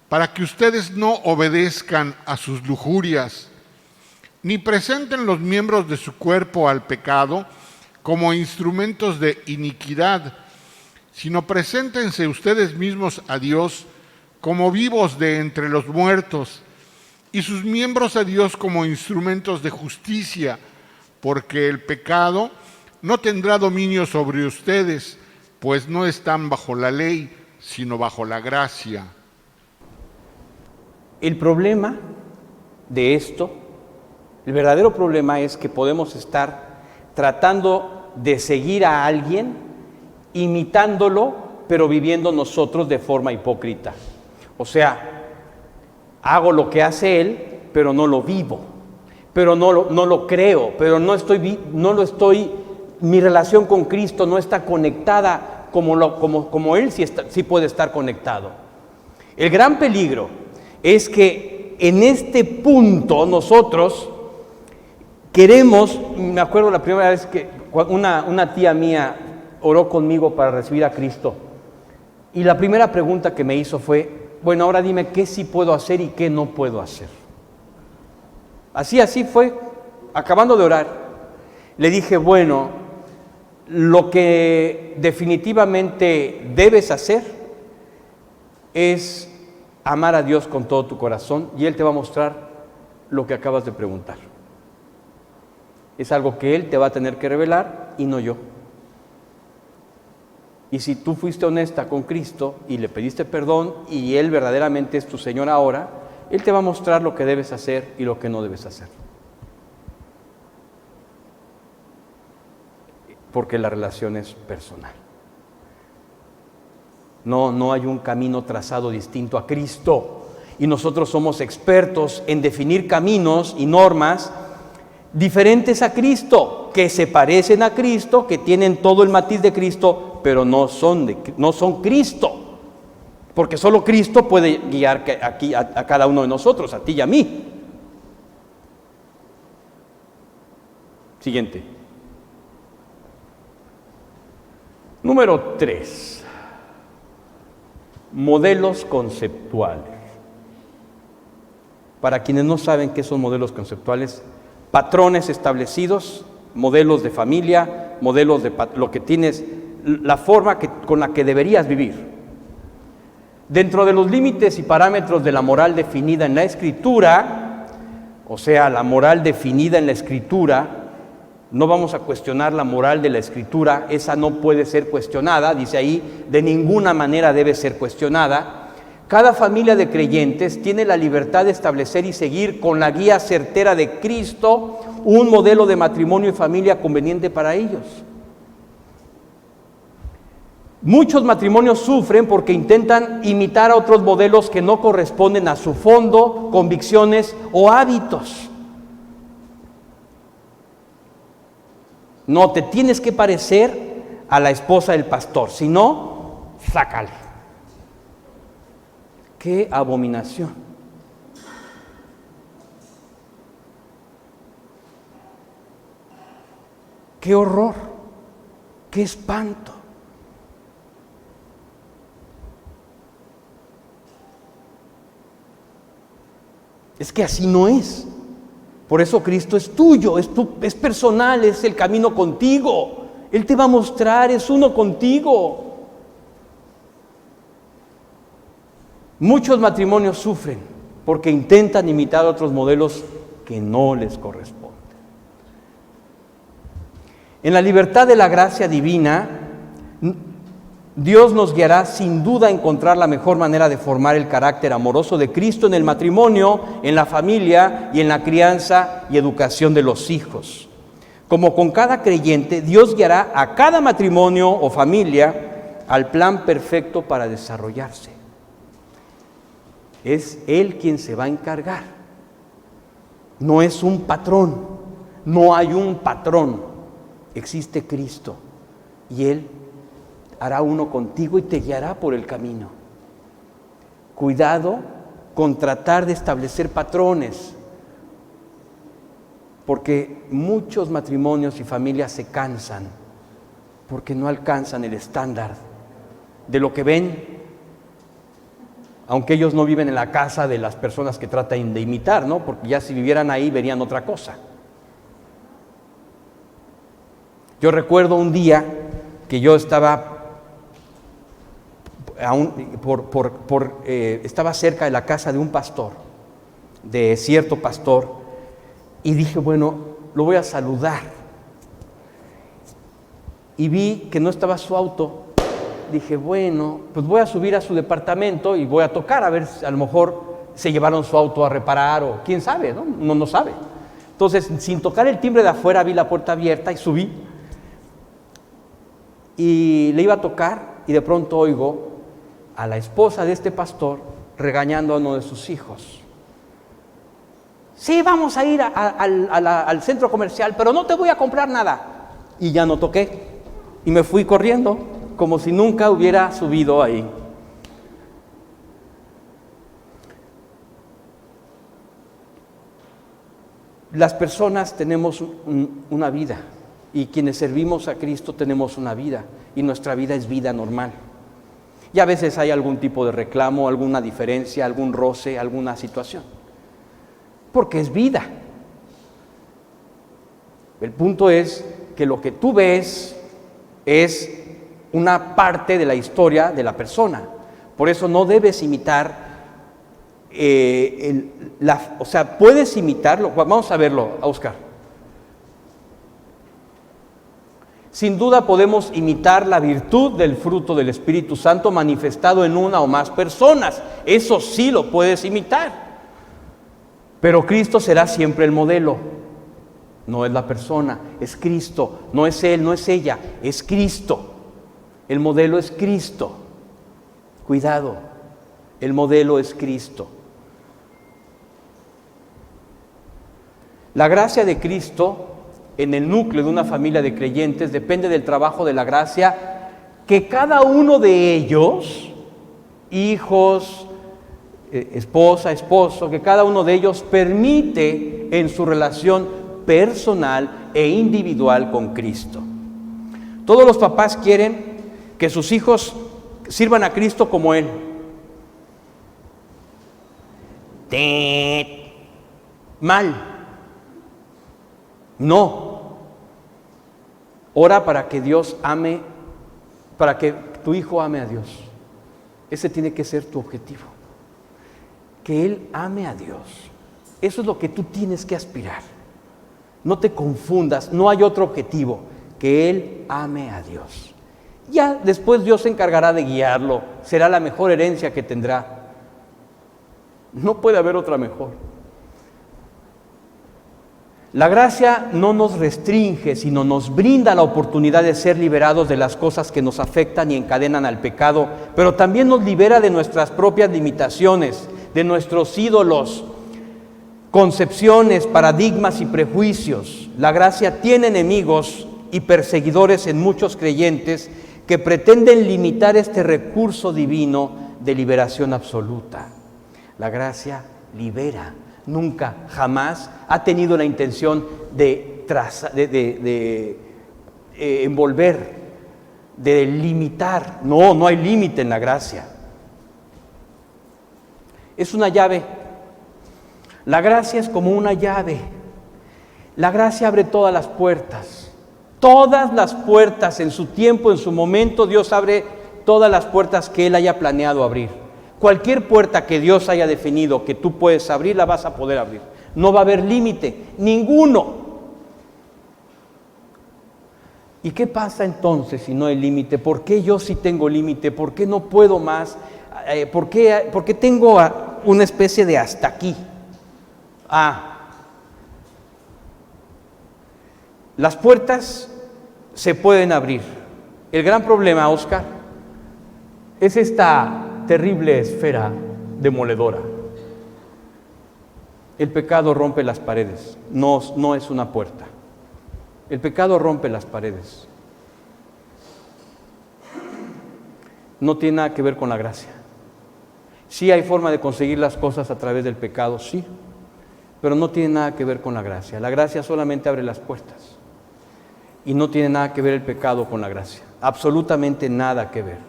para que ustedes no obedezcan a sus lujurias, ni presenten los miembros de su cuerpo al pecado como instrumentos de iniquidad, sino preséntense ustedes mismos a Dios como vivos de entre los muertos, y sus miembros a Dios como instrumentos de justicia, porque el pecado no tendrá dominio sobre ustedes, pues no están bajo la ley, sino bajo la gracia. El problema de esto, el verdadero problema es que podemos estar tratando de seguir a alguien, imitándolo, pero viviendo nosotros de forma hipócrita. O sea, hago lo que hace él, pero no lo vivo, pero no lo creo, pero mi relación con Cristo no está conectada como él sí puede estar conectado. El gran peligro es que en este punto nosotros queremos, me acuerdo la primera vez que una tía mía oró conmigo para recibir a Cristo, y la primera pregunta que me hizo fue: bueno, ahora dime qué sí puedo hacer y qué no puedo hacer. Así fue, acabando de orar. Le dije, bueno, lo que definitivamente debes hacer es amar a Dios con todo tu corazón, y Él te va a mostrar lo que acabas de preguntar. Es algo que Él te va a tener que revelar y no yo. Y si tú fuiste honesta con Cristo y le pediste perdón y Él verdaderamente es tu Señor ahora, Él te va a mostrar lo que debes hacer y lo que no debes hacer. Porque la relación es personal. No hay un camino trazado distinto a Cristo. Y nosotros somos expertos en definir caminos y normas diferentes a Cristo, que se parecen a Cristo, que tienen todo el matiz de Cristo, pero no son Cristo. Porque solo Cristo puede guiar aquí a cada uno de nosotros, a ti y a mí. Siguiente. Número 3. Modelos conceptuales. Para quienes no saben qué son modelos conceptuales, patrones establecidos, modelos de familia, modelos de lo que tienes, la forma con la que deberías vivir. Dentro de los límites y parámetros de la moral definida en la Escritura, o sea, la moral definida en la Escritura, no vamos a cuestionar la moral de la Escritura, esa no puede ser cuestionada, dice ahí, de ninguna manera debe ser cuestionada. Cada familia de creyentes tiene la libertad de establecer y seguir con la guía certera de Cristo un modelo de matrimonio y familia conveniente para ellos. Muchos matrimonios sufren porque intentan imitar a otros modelos que no corresponden a su fondo, convicciones o hábitos. No te tienes que parecer a la esposa del pastor, si no, sácale. ¡Qué abominación! ¡Qué horror! ¡Qué espanto! Es que así no es. Por eso Cristo es tuyo, es personal, es el camino contigo. Él te va a mostrar, es uno contigo. Muchos matrimonios sufren porque intentan imitar otros modelos que no les corresponden. En la libertad de la gracia divina, Dios nos guiará sin duda a encontrar la mejor manera de formar el carácter amoroso de Cristo en el matrimonio, en la familia y en la crianza y educación de los hijos. Como con cada creyente, Dios guiará a cada matrimonio o familia al plan perfecto para desarrollarse. Es Él quien se va a encargar. No es un patrón, no hay un patrón. Existe Cristo y Él hará uno contigo y te guiará por el camino. Cuidado con tratar de establecer patrones, porque muchos matrimonios y familias se cansan porque no alcanzan el estándar de lo que ven, aunque ellos no viven en la casa de las personas que tratan de imitar, ¿no? Porque ya si vivieran ahí verían otra cosa. Yo recuerdo un día que yo estaba estaba cerca de la casa de un pastor, de cierto pastor, y dije, bueno, lo voy a saludar. Y vi que no estaba su auto. Dije, bueno, pues voy a subir a su departamento y voy a tocar, a ver si a lo mejor se llevaron su auto a reparar o quién sabe, ¿no? Uno no sabe. Entonces, sin tocar el timbre de afuera, vi la puerta abierta y subí. Y le iba a tocar y de pronto oigo a la esposa de este pastor regañando a uno de sus hijos. Sí, vamos a ir al centro comercial, pero no te voy a comprar nada. Y ya no toqué. Y me fui corriendo, como si nunca hubiera subido ahí. Las personas tenemos una vida, y quienes servimos a Cristo tenemos una vida, y nuestra vida es vida normal. Y a veces hay algún tipo de reclamo, alguna diferencia, algún roce, alguna situación. Porque es vida. El punto es que lo que tú ves es una parte de la historia de la persona. Por eso no debes imitar, o sea, puedes imitarlo. Vamos a verlo, Oscar. Sin duda podemos imitar la virtud del fruto del Espíritu Santo manifestado en una o más personas. Eso sí lo puedes imitar. Pero Cristo será siempre el modelo. No es la persona, es Cristo. No es Él, no es ella, es Cristo. El modelo es Cristo. Cuidado, el modelo es Cristo. La gracia de Cristo en el núcleo de una familia de creyentes depende del trabajo de la gracia que cada uno de ellos hijos, esposa, esposo, que cada uno de ellos permite en su relación personal e individual con Cristo. Todos los papás quieren que sus hijos sirvan a Cristo como Él. Mal. No. Ora para que Dios ame, para que tu hijo ame a Dios. Ese tiene que ser tu objetivo. Que Él ame a Dios. Eso es lo que tú tienes que aspirar. No te confundas, no hay otro objetivo. Que Él ame a Dios. Ya después Dios se encargará de guiarlo. Será la mejor herencia que tendrá. No puede haber otra mejor. La gracia no nos restringe, sino nos brinda la oportunidad de ser liberados de las cosas que nos afectan y encadenan al pecado, pero también nos libera de nuestras propias limitaciones, de nuestros ídolos, concepciones, paradigmas y prejuicios. La gracia tiene enemigos y perseguidores en muchos creyentes que pretenden limitar este recurso divino de liberación absoluta. La gracia libera. Nunca, jamás ha tenido la intención de envolver, de limitar. No hay límite en la gracia. Es una llave. La gracia es como una llave. La gracia abre todas las puertas. Todas las puertas en su tiempo, en su momento, Dios abre todas las puertas que Él haya planeado abrir. Cualquier puerta que Dios haya definido que tú puedes abrir, la vas a poder abrir. No va a haber límite, ninguno. ¿Y qué pasa entonces si no hay límite? ¿Por qué yo sí tengo límite? ¿Por qué no puedo más? ¿Por qué tengo una especie de hasta aquí? Las puertas se pueden abrir. El gran problema, Oscar, es esta terrible esfera demoledora. El pecado rompe las paredes, no es una puerta. El pecado rompe las paredes. No tiene nada que ver con la gracia. Sí hay forma de conseguir las cosas a través del pecado, sí, pero no tiene nada que ver con la gracia. La gracia solamente abre las puertas. Y no tiene nada que ver el pecado con la gracia. Absolutamente nada que ver.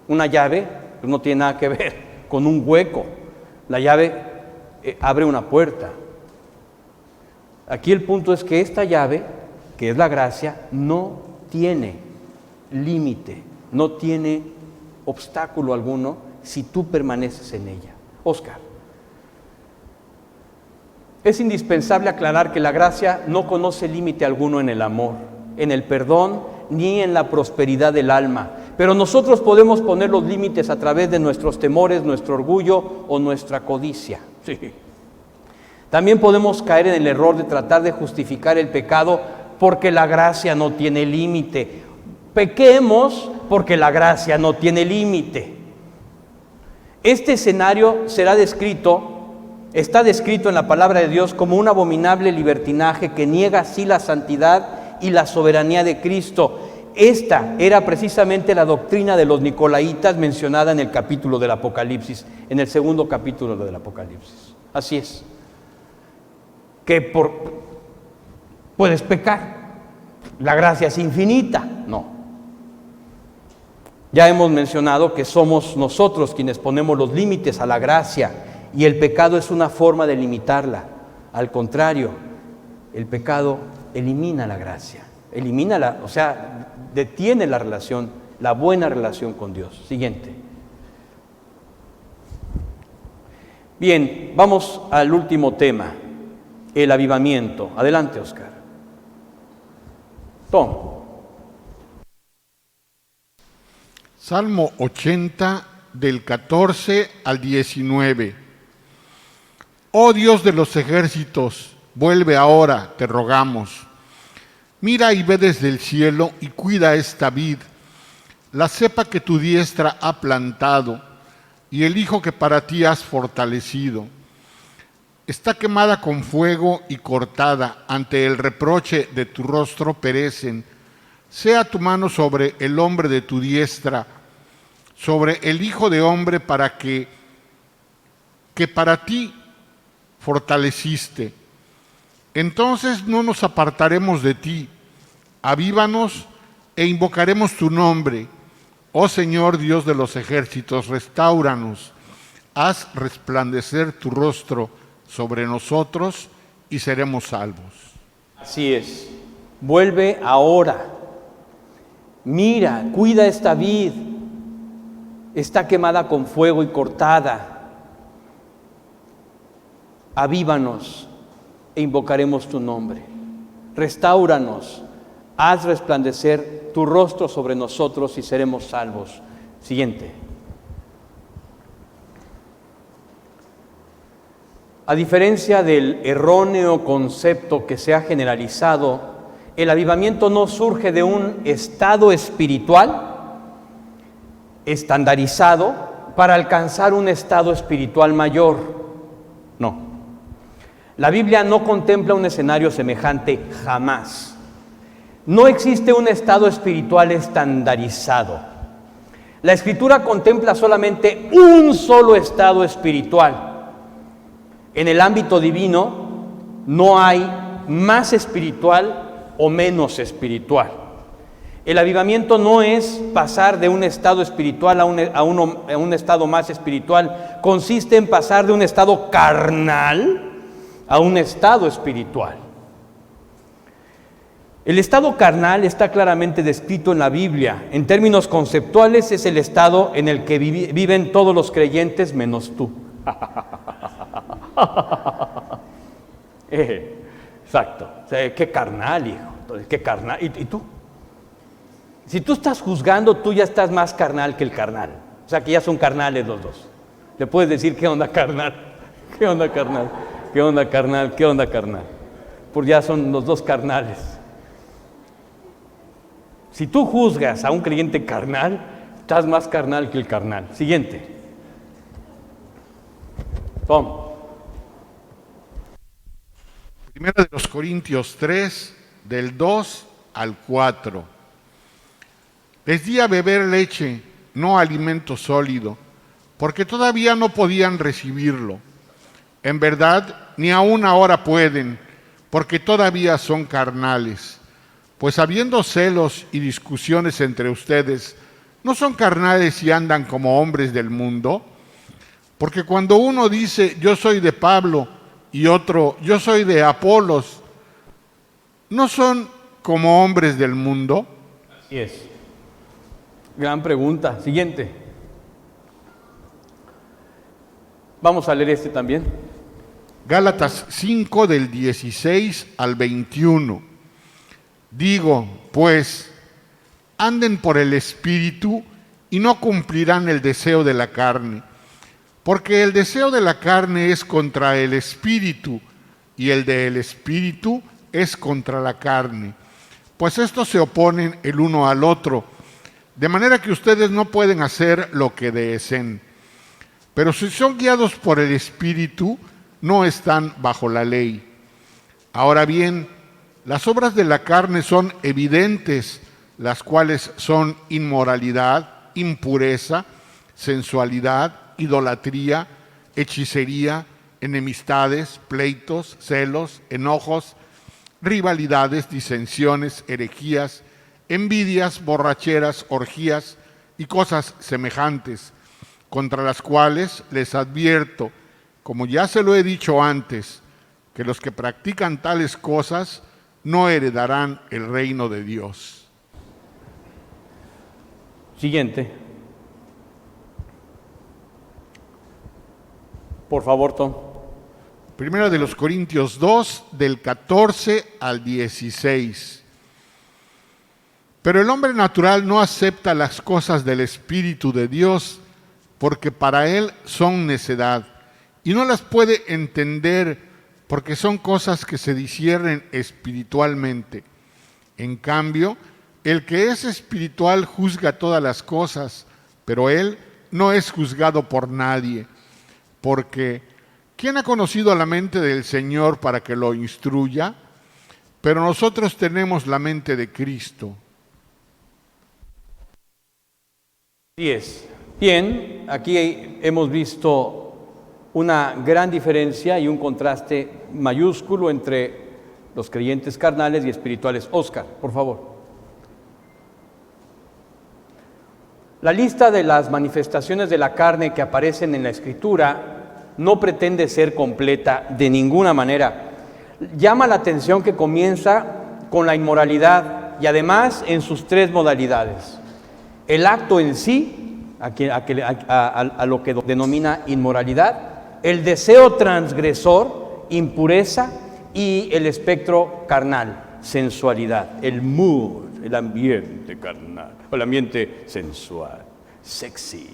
Una llave no tiene nada que ver con un hueco. La llave abre una puerta. Aquí el punto es que esta llave, que es la gracia, no tiene límite, no tiene obstáculo alguno si tú permaneces en ella. Oscar, es indispensable aclarar que la gracia no conoce límite alguno en el amor, en el perdón, ni en la prosperidad del alma. Pero nosotros podemos poner los límites a través de nuestros temores, nuestro orgullo o nuestra codicia. Sí. También podemos caer en el error de tratar de justificar el pecado porque la gracia no tiene límite. Pequemos porque la gracia no tiene límite. Este escenario está descrito en la palabra de Dios como un abominable libertinaje que niega así la santidad y la soberanía de Cristo. Esta era precisamente la doctrina de los nicolaítas mencionada en el capítulo del Apocalipsis, en el segundo capítulo del Apocalipsis. Así es. Que puedes pecar. La gracia es infinita. No. Ya hemos mencionado que somos nosotros quienes ponemos los límites a la gracia y el pecado es una forma de limitarla. Al contrario, el pecado elimina la gracia. Detiene la relación, la buena relación con Dios. Siguiente. Bien, vamos al último tema, el avivamiento. Adelante, Oscar. Tom. Salmo 80, del 14 al 19. Oh Dios de los ejércitos, vuelve ahora, te rogamos. Mira y ve desde el cielo y cuida esta vid, la cepa que tu diestra ha plantado y el hijo que para ti has fortalecido. Está quemada con fuego y cortada, ante el reproche de tu rostro perecen. Sea tu mano sobre el hombre de tu diestra, sobre el Hijo de Hombre que para ti fortaleciste. Entonces no nos apartaremos de ti. Avívanos e invocaremos tu nombre. Oh Señor Dios de los ejércitos, restáuranos. Haz resplandecer tu rostro sobre nosotros y seremos salvos. Así es. Vuelve ahora. Mira, cuida esta vid. Está quemada con fuego y cortada. Avívanos e invocaremos tu nombre. Restáuranos. Haz resplandecer tu rostro sobre nosotros y seremos salvos. Siguiente. A diferencia del erróneo concepto que se ha generalizado, el avivamiento no surge de un estado espiritual estandarizado para alcanzar un estado espiritual mayor. No. La Biblia no contempla un escenario semejante jamás. No existe un estado espiritual estandarizado. La Escritura contempla solamente un solo estado espiritual. En el ámbito divino no hay más espiritual o menos espiritual. El avivamiento no es pasar de un estado espiritual a un estado más espiritual. Consiste en pasar de un estado carnal a un estado espiritual. El estado carnal está claramente descrito en la Biblia. En términos conceptuales es el estado en el que viven todos los creyentes menos tú. Exacto. O sea, qué carnal, hijo. Entonces, qué carnal. ¿Y tú? Si tú estás juzgando, tú ya estás más carnal que el carnal. O sea, que ya son carnales los dos. Le puedes decir, ¿qué onda, carnal? ¿Qué onda, carnal? ¿Qué onda, carnal? ¿Qué onda, carnal? Porque ya son los dos carnales. Si tú juzgas a un creyente carnal, estás más carnal que el carnal. Siguiente. Tom. Primera de los Corintios 3, del 2 al 4. Les di a beber leche, no alimento sólido, porque todavía no podían recibirlo. En verdad, ni aún ahora pueden, porque todavía son carnales. Pues habiendo celos y discusiones entre ustedes, ¿no son carnales y andan como hombres del mundo? Porque cuando uno dice, yo soy de Pablo, y otro, yo soy de Apolos, ¿no son como hombres del mundo? Así es. Gran pregunta. Siguiente. Vamos a leer este también. Gálatas 5, del 16 al 21. Digo, pues, anden por el Espíritu y no cumplirán el deseo de la carne. Porque el deseo de la carne es contra el Espíritu y el del Espíritu es contra la carne. Pues estos se oponen el uno al otro, de manera que ustedes no pueden hacer lo que deseen. Pero si son guiados por el Espíritu, no están bajo la ley. Ahora bien, las obras de la carne son evidentes, las cuales son inmoralidad, impureza, sensualidad, idolatría, hechicería, enemistades, pleitos, celos, enojos, rivalidades, disensiones, herejías, envidias, borracheras, orgías y cosas semejantes, contra las cuales les advierto, como ya se lo he dicho antes, que los que practican tales cosas no heredarán el reino de Dios. Siguiente. Por favor, Tom. Primera de los Corintios 2, del 14 al 16. Pero el hombre natural no acepta las cosas del Espíritu de Dios, porque para él son necedad, y no las puede entender, porque son cosas que se disciernen espiritualmente. En cambio, el que es espiritual juzga todas las cosas, pero él no es juzgado por nadie. Porque, ¿quién ha conocido la mente del Señor para que lo instruya? Pero nosotros tenemos la mente de Cristo. Así es. Bien, aquí hemos visto una gran diferencia y un contraste mayúsculo entre los creyentes carnales y espirituales. Oscar, por favor. La lista de las manifestaciones de la carne que aparecen en la Escritura no pretende ser completa de ninguna manera. Llama la atención que comienza con la inmoralidad y además en sus tres modalidades. El acto en sí, a lo que denomina inmoralidad, el deseo transgresor, impureza, y el espectro carnal, sensualidad, el mood, el ambiente carnal, o el ambiente sensual, sexy.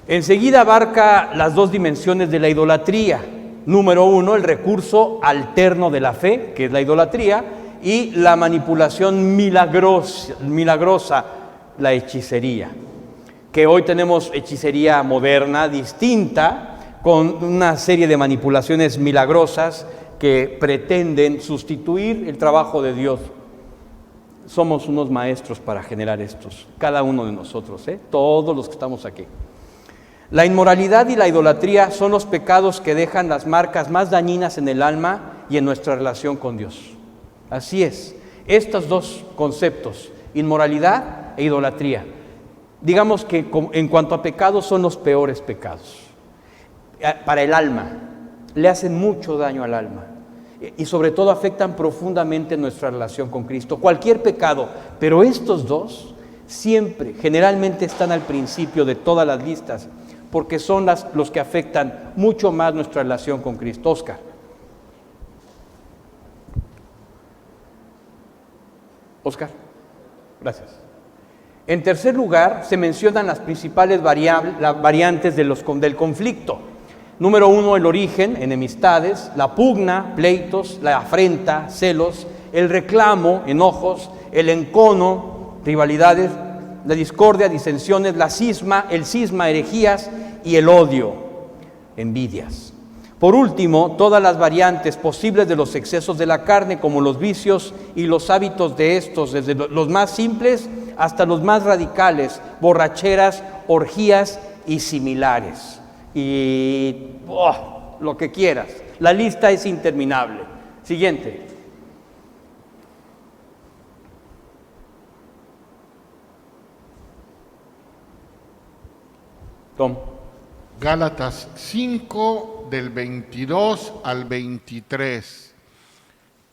Enseguida abarca las dos dimensiones de la idolatría. Número uno, el recurso alterno de la fe, que es la idolatría, y la manipulación milagrosa, la hechicería. Que hoy tenemos hechicería moderna, distinta, con una serie de manipulaciones milagrosas que pretenden sustituir el trabajo de Dios. Somos unos maestros para generar estos, cada uno de nosotros, todos los que estamos aquí. La inmoralidad y la idolatría son los pecados que dejan las marcas más dañinas en el alma y en nuestra relación con Dios. Así es, estos dos conceptos, inmoralidad e idolatría, digamos que en cuanto a pecados son los peores pecados. Para el alma, le hacen mucho daño al alma y sobre todo afectan profundamente nuestra relación con Cristo. Cualquier pecado, pero estos dos siempre, generalmente están al principio de todas las listas porque son los que afectan mucho más nuestra relación con Cristo. Oscar. Oscar, gracias. En tercer lugar, se mencionan las principales variantes del conflicto. Número uno, el origen, enemistades, la pugna, pleitos, la afrenta, celos, el reclamo, enojos, el encono, rivalidades, la discordia, disensiones, el cisma, herejías y el odio, envidias. Por último, todas las variantes posibles de los excesos de la carne, como los vicios y los hábitos de estos, desde los más simples hasta los más radicales, borracheras, orgías y similares. Y lo que quieras. La lista es interminable. Siguiente. Tom. Gálatas 5, del 22 al 23.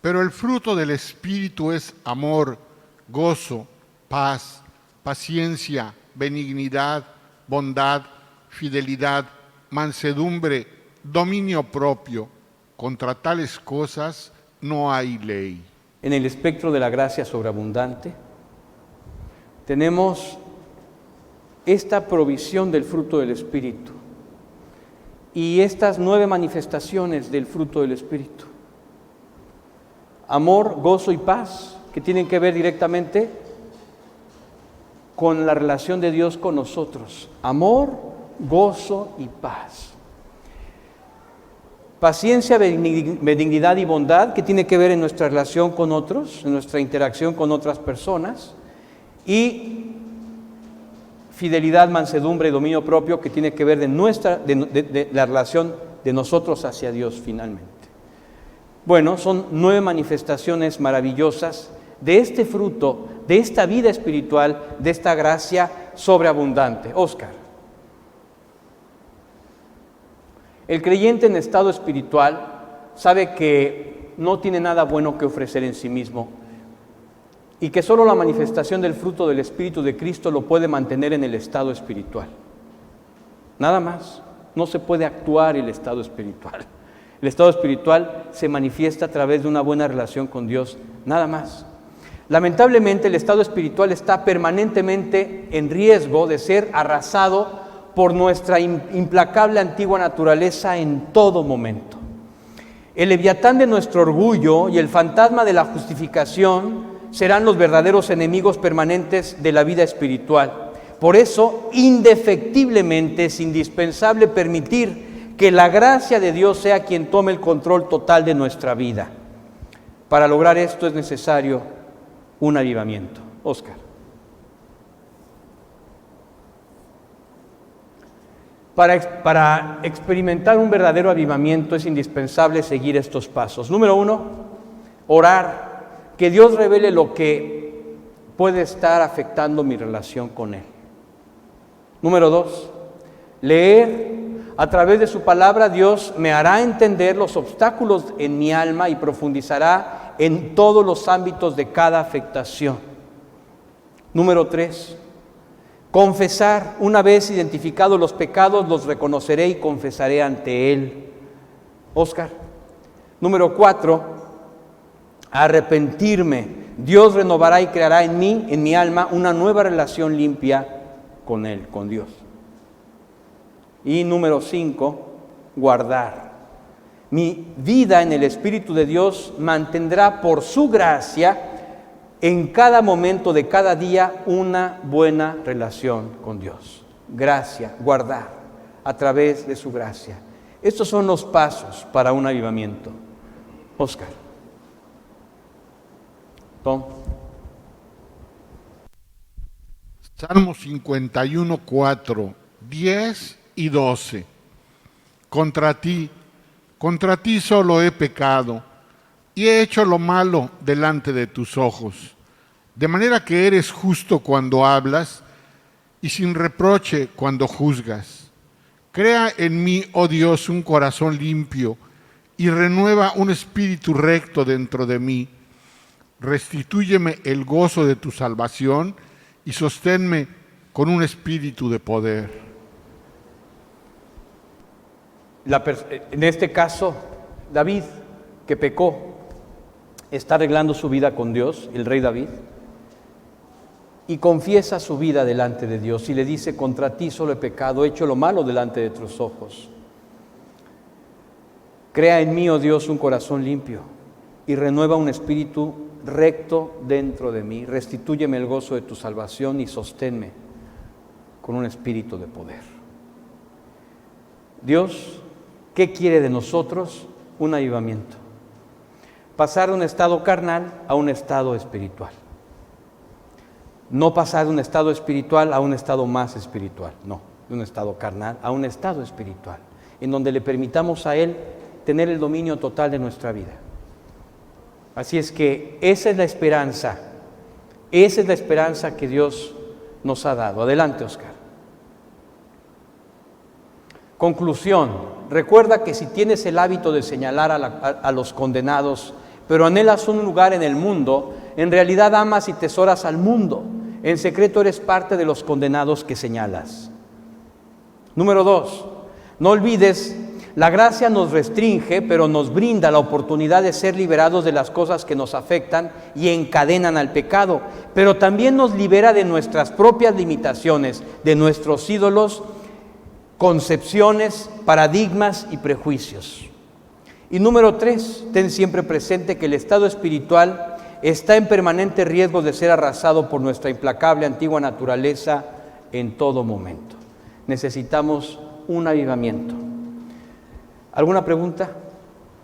Pero el fruto del Espíritu es amor, gozo, paz, paciencia, benignidad, bondad, fidelidad, mansedumbre, dominio propio. Contra tales cosas no hay ley. En el espectro de la gracia sobreabundante tenemos esta provisión del fruto del Espíritu y estas 9 manifestaciones del fruto del Espíritu. Amor, gozo y paz, que tienen que ver directamente con la relación de Dios con nosotros. Amor, gozo y paz. Paciencia, benignidad y bondad, que tiene que ver en nuestra relación con otros, en nuestra interacción con otras personas. Y fidelidad, mansedumbre y dominio propio, que tiene que ver de la relación de nosotros hacia Dios finalmente. Bueno, son 9 manifestaciones maravillosas de este fruto, de esta vida espiritual, de esta gracia sobreabundante. Oscar. El creyente en estado espiritual sabe que no tiene nada bueno que ofrecer en sí mismo y que solo la manifestación del fruto del Espíritu de Cristo lo puede mantener en el estado espiritual. Nada más. No se puede actuar el estado espiritual. El estado espiritual se manifiesta a través de una buena relación con Dios, nada más. Lamentablemente, el estado espiritual está permanentemente en riesgo de ser arrasado por nuestra implacable antigua naturaleza en todo momento. El leviatán de nuestro orgullo y el fantasma de la justificación serán los verdaderos enemigos permanentes de la vida espiritual. Por eso, indefectiblemente es indispensable permitir que la gracia de Dios sea quien tome el control total de nuestra vida. Para lograr esto es necesario un avivamiento. Oscar. Para experimentar un verdadero avivamiento es indispensable seguir estos pasos. Número 1, orar, que Dios revele lo que puede estar afectando mi relación con Él. Número 2, leer. A través de su palabra Dios me hará entender los obstáculos en mi alma y profundizará en todos los ámbitos de cada afectación. Número 3, confesar. Una vez identificados los pecados, los reconoceré y confesaré ante Él. Óscar. Número 4, arrepentirme. Dios renovará y creará en mí, en mi alma, una nueva relación limpia con Él, con Dios. Y número 5, guardar. Mi vida en el Espíritu de Dios mantendrá por su gracia en cada momento de cada día una buena relación con Dios. Gracia, guardar a través de su gracia. Estos son los pasos para un avivamiento. Óscar. Tom. Salmo 51, 4, 10 y 12. Contra ti solo he pecado y he hecho lo malo delante de tus ojos, de manera que eres justo cuando hablas y sin reproche cuando juzgas. Crea en mí, oh Dios, un corazón limpio y renueva un espíritu recto dentro de mí. Restitúyeme el gozo de tu salvación y sosténme con un espíritu de poder. En este caso, David, que pecó, está arreglando su vida con Dios, el rey David, y confiesa su vida delante de Dios y le dice: contra ti solo he pecado, he hecho lo malo delante de tus ojos. Crea en mí, oh Dios, un corazón limpio y renueva un espíritu recto dentro de mí. Restitúyeme el gozo de tu salvación y sosténme con un espíritu de poder. Dios, ¿qué quiere de nosotros? Un avivamiento. Pasar de un estado carnal a un estado espiritual. No pasar de un estado espiritual a un estado más espiritual, no, de un estado carnal a un estado espiritual, en donde le permitamos a Él tener el dominio total de nuestra vida. Así es que esa es la esperanza que Dios nos ha dado. Adelante, Óscar. Conclusión, recuerda que si tienes el hábito de señalar a los condenados, pero anhelas un lugar en el mundo, en realidad amas y tesoras al mundo. En secreto eres parte de los condenados que señalas. Número 2, no olvides, la gracia nos restringe, pero nos brinda la oportunidad de ser liberados de las cosas que nos afectan y encadenan al pecado, pero también nos libera de nuestras propias limitaciones, de nuestros ídolos, concepciones, paradigmas y prejuicios. Y número 3, ten siempre presente que el estado espiritual está en permanente riesgo de ser arrasado por nuestra implacable antigua naturaleza en todo momento. Necesitamos un avivamiento. ¿Alguna pregunta?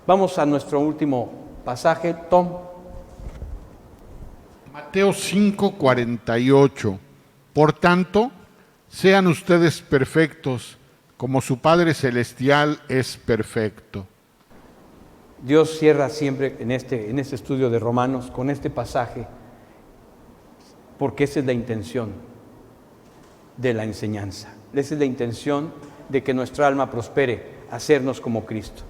Vamos a nuestro último pasaje, Tom. Mateo 5:48. Por tanto, sean ustedes perfectos, como su Padre Celestial es perfecto. Dios cierra siempre en este estudio de Romanos con este pasaje, porque esa es la intención de la enseñanza. Esa es la intención de que nuestra alma prospere, hacernos como Cristo.